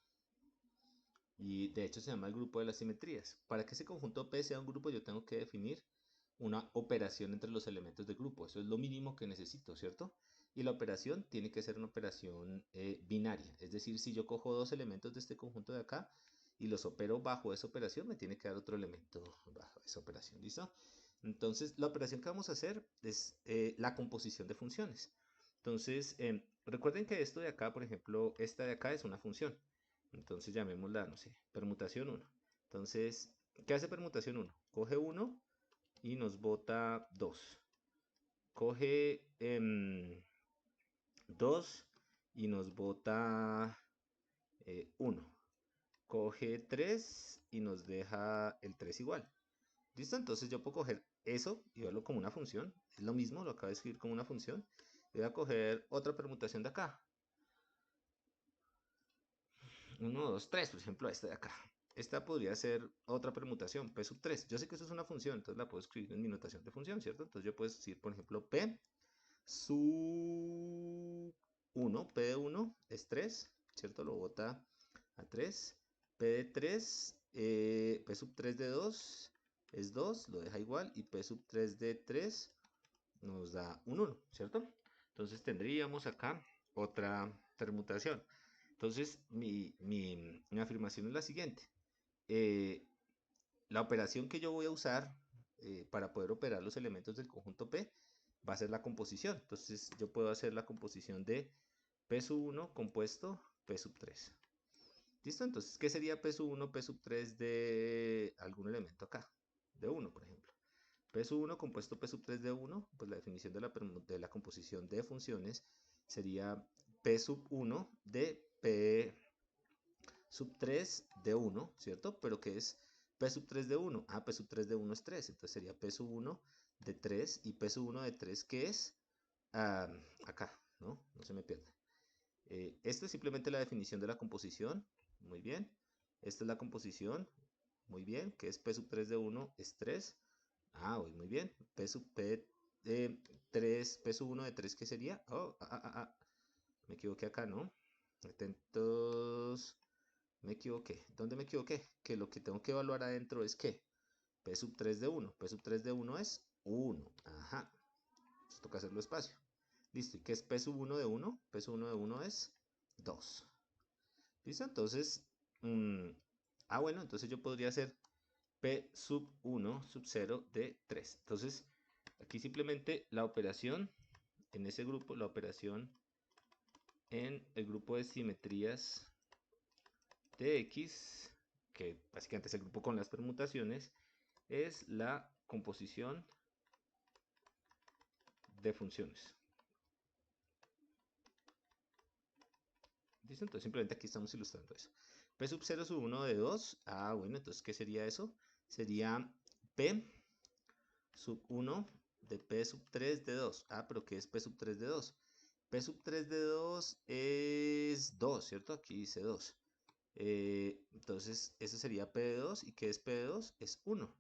Y de hecho se llama el grupo de las simetrías. Para que ese conjunto P sea un grupo yo tengo que definir una operación entre los elementos del grupo. Eso es lo mínimo que necesito, ¿cierto? Y la operación tiene que ser una operación binaria. Es decir, si yo cojo dos elementos de este conjunto de acá y los opero bajo esa operación, me tiene que dar otro elemento bajo esa operación. ¿Listo? Entonces, la operación que vamos a hacer es la composición de funciones. Entonces, recuerden que esto de acá, por ejemplo, esta de acá es una función. Entonces, llamémosla, no sé, permutación 1. Entonces, ¿qué hace permutación 1? Coge 1 y nos bota 2. Coge 2 y nos bota 1. Coge 3 y nos deja el 3 igual. ¿Listo? Entonces yo puedo coger eso y verlo como una función. Es lo mismo, lo acabo de escribir como una función. Y voy a coger otra permutación de acá. 1, 2, 3, por ejemplo, esta de acá. Esta podría ser otra permutación, P sub 3. Yo sé que eso es una función, entonces la puedo escribir en mi notación de función, ¿cierto? Entonces yo puedo decir, por ejemplo, P sub 1, P de 1 es 3, ¿cierto? Lo bota a 3. P de 3, P sub 3 de 2 es 2, lo deja igual. Y P sub 3 de 3 nos da un 1, ¿cierto? Entonces tendríamos acá otra permutación. Entonces mi afirmación es la siguiente. Eh, la operación que yo voy a usar para poder operar los elementos del conjunto P va a ser la composición. Entonces yo puedo hacer la composición de P sub 1 compuesto P sub 3. ¿Listo? Entonces, ¿qué sería P sub 1, P sub 3 de algún elemento acá? De 1, por ejemplo. P sub 1 compuesto P sub 3 de 1, pues la definición de la composición de funciones sería P sub 1 de P sub 3 de 1, ¿cierto? Pero ¿qué es P sub 3 de 1? Ah, P sub 3 de 1 es 3, entonces sería P sub 1 de 3 y P sub 1 de 3, ¿qué es? Acá, ¿no? No se me pierda. Esto es simplemente la definición de la composición, muy bien. Esta es la composición, muy bien, que es P sub 3 de 1 es 3. Ah, muy bien. P sub P de 3, P sub 1 de 3, ¿qué sería? Oh, me equivoqué acá, ¿no? Atentos. Me equivoqué. ¿Dónde me equivoqué? Que lo que tengo que evaluar adentro es ¿qué? P sub 3 de 1. P sub 3 de 1 es 1. Ajá. Entonces toca hacerlo espacio. Listo. ¿Y qué es P sub 1 de 1? P sub 1 de 1 es 2. ¿Listo? Entonces, bueno, entonces yo podría hacer P sub 1 sub 0 de 3. Entonces, aquí simplemente la operación en ese grupo, la operación en el grupo de simetrías de X, que básicamente es el grupo con las permutaciones, es la composición de funciones. ¿Listo? Entonces simplemente aquí estamos ilustrando eso. P sub 0 sub 1 de 2. Ah, bueno, entonces ¿qué sería eso? Sería P sub 1 de P sub 3 de 2. Ah, pero ¿qué es P sub 3 de 2? P sub 3 de 2 es 2, ¿cierto? Aquí dice 2. Entonces, eso sería P de 2. ¿Y qué es P de 2? Es 1.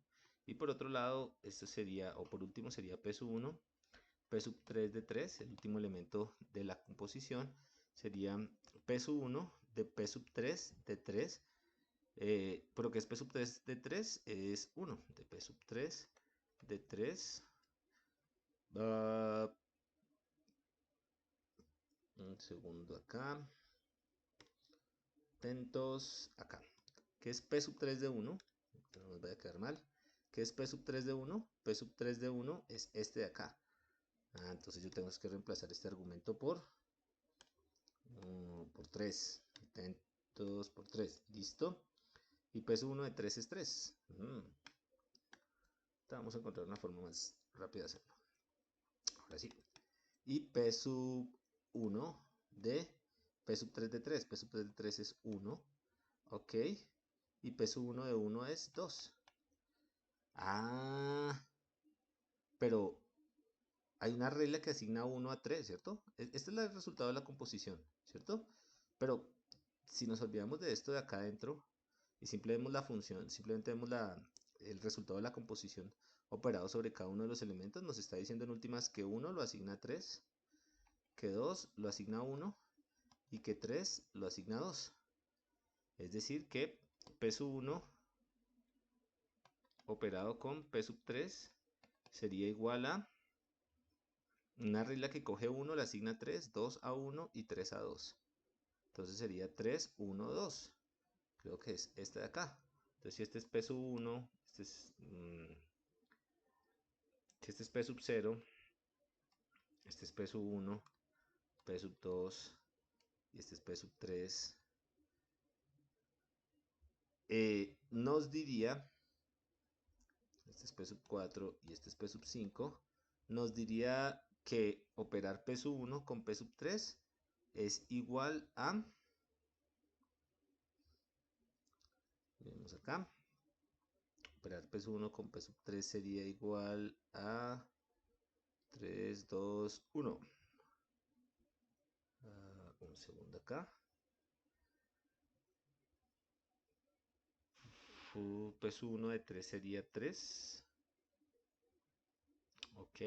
Y por otro lado, esto sería, o por último sería P sub 1, P sub 3 de 3, el último elemento de la composición, sería P sub 1 de P sub 3 de 3. Pero que es P sub 3 de 3 es 1. De P sub 3 de 3. Un segundo acá. Atentos acá. ¿Qué es P sub 3 de 1? No nos vaya a quedar mal. ¿Qué es P sub 3 de 1? P sub 3 de 1 es este de acá. Entonces yo tengo que reemplazar este argumento por 3. Atentos, por 3. ¿Listo? Y P sub 1 de 3 es 3. Vamos a encontrar una forma más rápida de hacerlo. Ahora sí. Y P sub 1 de P sub 3 de 3. P sub 3 de 3 es 1. Ok. Y P sub 1 de 1 es 2. Pero hay una regla que asigna 1 a 3, ¿cierto? Este es el resultado de la composición, ¿cierto? Pero si nos olvidamos de esto de acá adentro y simplemente vemos la función, simplemente vemos el resultado de la composición operado sobre cada uno de los elementos, nos está diciendo en últimas que 1 lo asigna a 3, que 2 lo asigna a 1 y que 3 lo asigna a 2. Es decir que P sub 1 operado con P sub 3 sería igual a una regla que coge 1, la asigna 3, 2 a 1 y 3 a 2. Entonces sería 3, 1, 2. Creo que es este de acá. Entonces si este es P sub 1, si este es P sub 0, este es P sub 1, P sub 2 y este es P sub 3. Nos diría, este es P sub 4 y este es P sub 5, nos diría que operar P sub 1 con P sub 3 es igual a, vemos acá, operar P sub 1 con P sub 3 sería igual a 3, 2, 1. Un segundo acá. P sub 1 de 3 sería 3. Ok.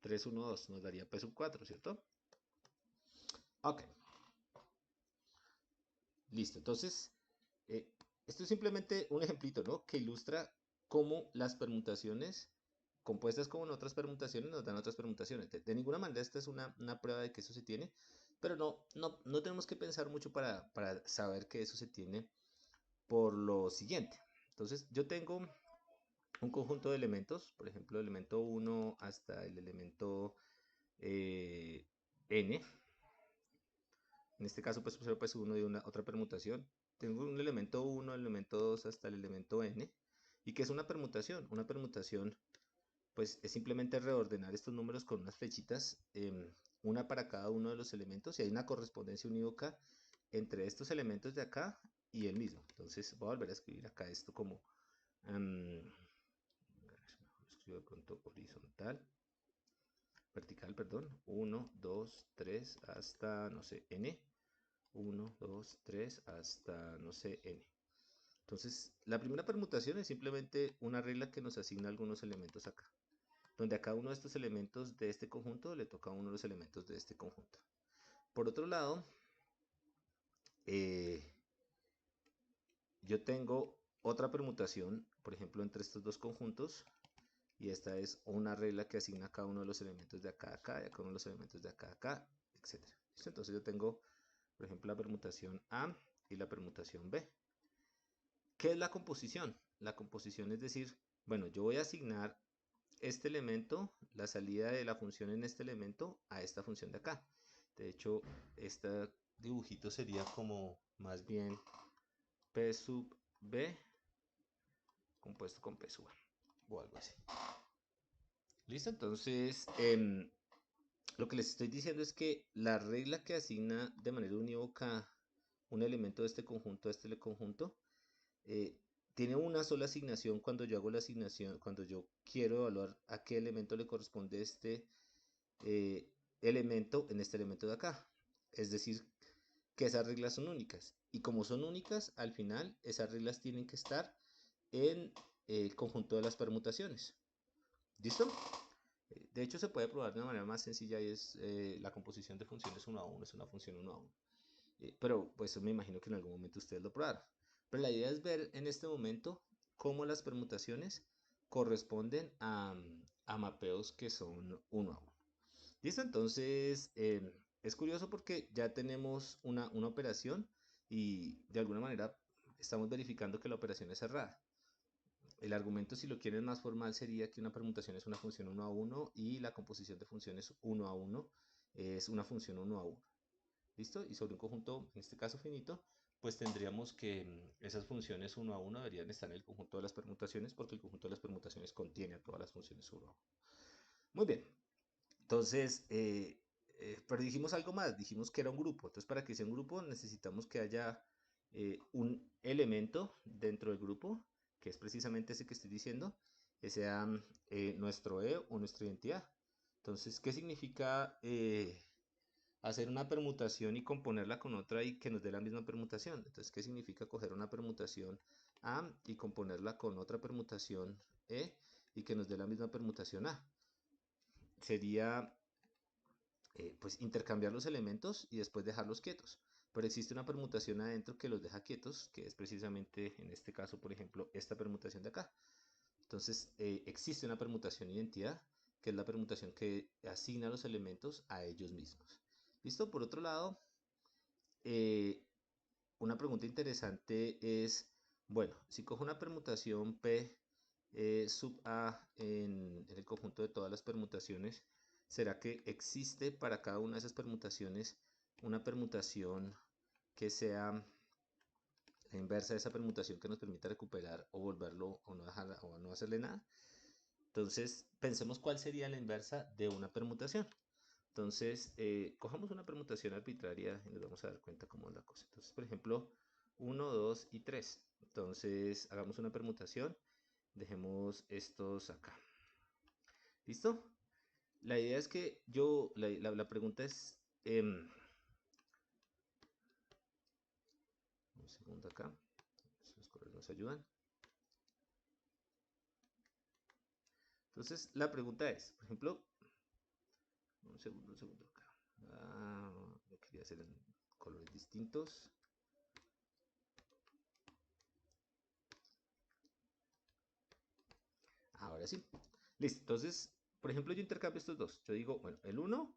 3, 1, 2 nos daría P sub 4, ¿cierto? Ok. Listo. Entonces, esto es simplemente un ejemplito, ¿no? Que ilustra cómo las permutaciones compuestas con otras permutaciones nos dan otras permutaciones. De ninguna manera esta es una prueba de que eso se tiene, pero no tenemos que pensar mucho para saber que eso se tiene por lo siguiente. Entonces, yo tengo un conjunto de elementos, por ejemplo, el elemento 1 hasta el elemento n. En este caso, pues 0 pues 1 de otra permutación. Tengo un elemento 1, el elemento 2 hasta el elemento n. ¿Y qué es una permutación? Una permutación, pues es simplemente reordenar estos números con unas flechitas, una para cada uno de los elementos, y hay una correspondencia unívoca entre estos elementos de acá y el mismo. Entonces voy a volver a escribir acá esto como, escribo de pronto horizontal, vertical, perdón, 1, 2, 3 hasta, no sé, n. 1, 2, 3 hasta, no sé, n. Entonces, la primera permutación es simplemente una regla que nos asigna algunos elementos acá, donde a cada uno de estos elementos de este conjunto le toca a uno de los elementos de este conjunto. Por otro lado, yo tengo otra permutación, por ejemplo, entre estos dos conjuntos, y esta es una regla que asigna a cada uno de los elementos de acá a acá, y a cada uno de los elementos de acá a acá, etc. Entonces yo tengo, por ejemplo, la permutación A y la permutación B. ¿Qué es la composición? La composición es decir, bueno, yo voy a asignar este elemento, la salida de la función en este elemento, a esta función de acá. De hecho, este dibujito sería como más bien P sub B compuesto con P sub A o algo así. ¿Listo? Entonces, lo que les estoy diciendo es que la regla que asigna de manera unívoca un elemento de este conjunto a este conjunto, tiene una sola asignación cuando yo hago la asignación, cuando yo quiero evaluar a qué elemento le corresponde este elemento en este elemento de acá. Es decir, que esas reglas son únicas. Y como son únicas, al final esas reglas tienen que estar en el conjunto de las permutaciones. ¿Listo? De hecho, se puede probar de una manera más sencilla y es la composición de funciones 1 a 1, es una función 1 a 1. Pero pues me imagino que en algún momento ustedes lo probaron. Pero la idea es ver en este momento cómo las permutaciones corresponden a mapeos que son 1 a 1. ¿Listo? Entonces, es curioso porque ya tenemos una operación y de alguna manera estamos verificando que la operación es cerrada. El argumento, si lo quieren más formal, sería que una permutación es una función 1 a 1 y la composición de funciones 1 a 1 es una función 1 a 1. ¿Listo? Y sobre un conjunto, en este caso finito, pues tendríamos que esas funciones 1 a 1 deberían estar en el conjunto de las permutaciones porque el conjunto de las permutaciones contiene a todas las funciones 1 a 1. Muy bien. Entonces, pero dijimos algo más, dijimos que era un grupo. Entonces, para que sea un grupo necesitamos que haya un elemento dentro del grupo, que es precisamente ese que estoy diciendo, que sea nuestro E o nuestra identidad. Entonces, ¿qué significa hacer una permutación y componerla con otra y que nos dé la misma permutación? Entonces, ¿qué significa coger una permutación A y componerla con otra permutación E y que nos dé la misma permutación A? Sería pues intercambiar los elementos y después dejarlos quietos. Pero existe una permutación adentro que los deja quietos, que es precisamente en este caso, por ejemplo, esta permutación de acá. Entonces, existe una permutación identidad, que es la permutación que asigna los elementos a ellos mismos. ¿Listo? Por otro lado, eh, una pregunta interesante es, bueno, si cojo una permutación P sub A en el conjunto de todas las permutaciones, ¿será que existe para cada una de esas permutaciones una permutación que sea la inversa de esa permutación que nos permita recuperar o volverlo o no, o no hacerle nada? Entonces, pensemos cuál sería la inversa de una permutación. Entonces, cojamos una permutación arbitraria y nos vamos a dar cuenta cómo es la cosa. Entonces, por ejemplo, 1, 2 y 3. Entonces, hagamos una permutación. Dejemos estos acá. ¿Listo? La idea es que la pregunta es, un segundo acá, los colores nos ayudan. Entonces, la pregunta es, por ejemplo, un segundo acá. Lo quería hacer en colores distintos. Ahora sí. Listo. Entonces, por ejemplo, yo intercambio estos dos. Yo digo, bueno, el 1,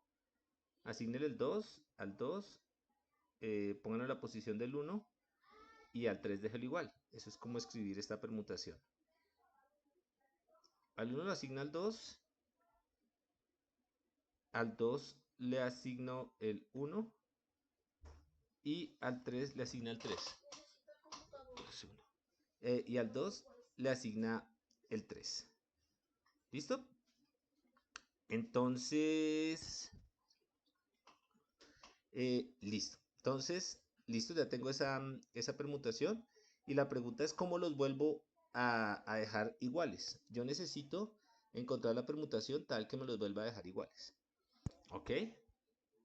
asignele el 2 al 2, pónganlo en la posición del 1 y al 3 déjelo igual. Eso es como escribir esta permutación. Al 1 lo asigna al 2 le asigno el 1 y al 3 le asigna el 3. Y al 2 le asigna el 3. ¿Listo? Entonces, listo. Entonces, listo, ya tengo esa permutación. Y la pregunta es cómo los vuelvo a dejar iguales. Yo necesito encontrar la permutación tal que me los vuelva a dejar iguales. ¿Ok?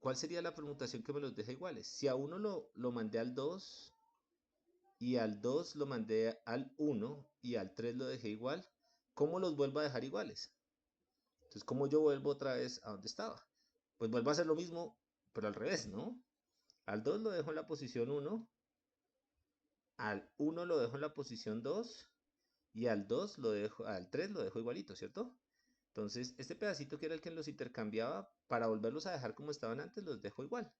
¿Cuál sería la permutación que me los deja iguales? Si a uno lo mandé al 2 y al 2 lo mandé al 1 y al 3 lo dejé igual, ¿cómo los vuelvo a dejar iguales? Entonces, ¿cómo yo vuelvo otra vez a donde estaba? Pues vuelvo a hacer lo mismo, pero al revés, ¿no? Al 2 lo dejo en la posición 1, al 1 lo dejo en la posición 2 y al 3 lo dejo igualito, ¿cierto? Entonces, este pedacito que era el que los intercambiaba, para volverlos a dejar como estaban antes, los dejo igual.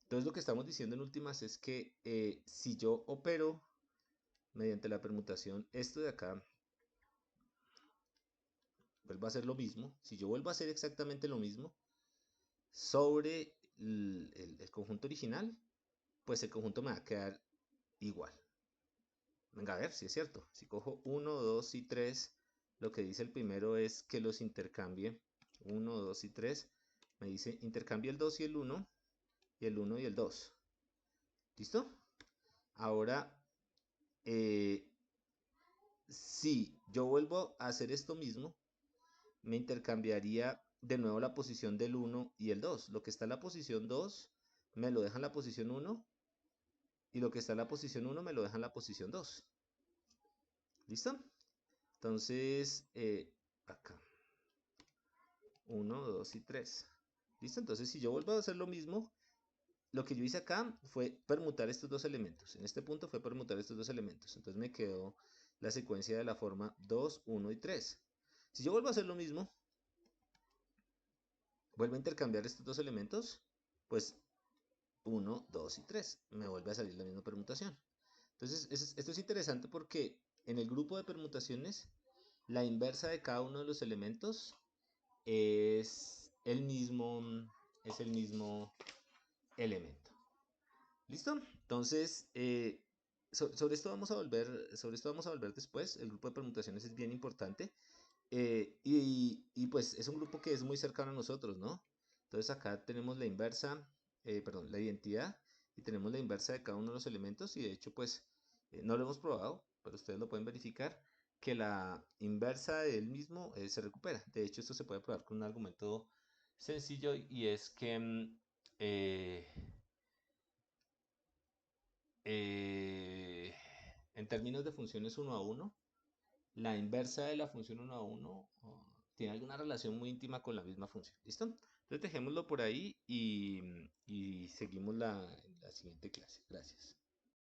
Entonces, lo que estamos diciendo en últimas es que si yo opero mediante la permutación esto de acá, vuelvo a hacer lo mismo. Si yo vuelvo a hacer exactamente lo mismo sobre el conjunto original, pues el conjunto me va a quedar igual. Venga, a ver si es cierto. Si cojo 1, 2 y 3, lo que dice el primero es que los intercambie. 1, 2 y 3. Me dice intercambie el 2 y el 1, y el 1 y el 2. ¿Listo? Ahora, Si yo vuelvo a hacer esto mismo, me intercambiaría de nuevo la posición del uno y el 2. Lo que está en la posición 2 me lo deja en la posición uno y lo que está en la posición uno me lo deja en la posición 2. ¿Listo? Entonces, acá, uno, 2 y 3. ¿Listo? Entonces, si yo vuelvo a hacer lo mismo, lo que yo hice acá fue permutar estos dos elementos. En este punto fue permutar estos dos elementos. Entonces me quedó la secuencia de la forma 2, 1 y 3. Si yo vuelvo a hacer lo mismo, vuelvo a intercambiar estos dos elementos, pues 1, 2 y 3. Me vuelve a salir la misma permutación. Entonces, esto es interesante porque en el grupo de permutaciones, la inversa de cada uno de los elementos es es el mismo elemento. ¿Listo? Entonces, sobre esto vamos a volver después. El grupo de permutaciones es bien importante. Pues es un grupo que es muy cercano a nosotros, ¿no? Entonces acá tenemos la inversa, perdón, la identidad y tenemos la inversa de cada uno de los elementos y de hecho pues no lo hemos probado, pero ustedes lo pueden verificar que la inversa del mismo se recupera. De hecho esto se puede probar con un argumento sencillo y es que eh, eh, en términos de funciones uno a uno, la inversa de la función uno a uno tiene alguna relación muy íntima con la misma función. ¿Listo? Entonces dejémoslo por ahí y seguimos la siguiente clase. Gracias.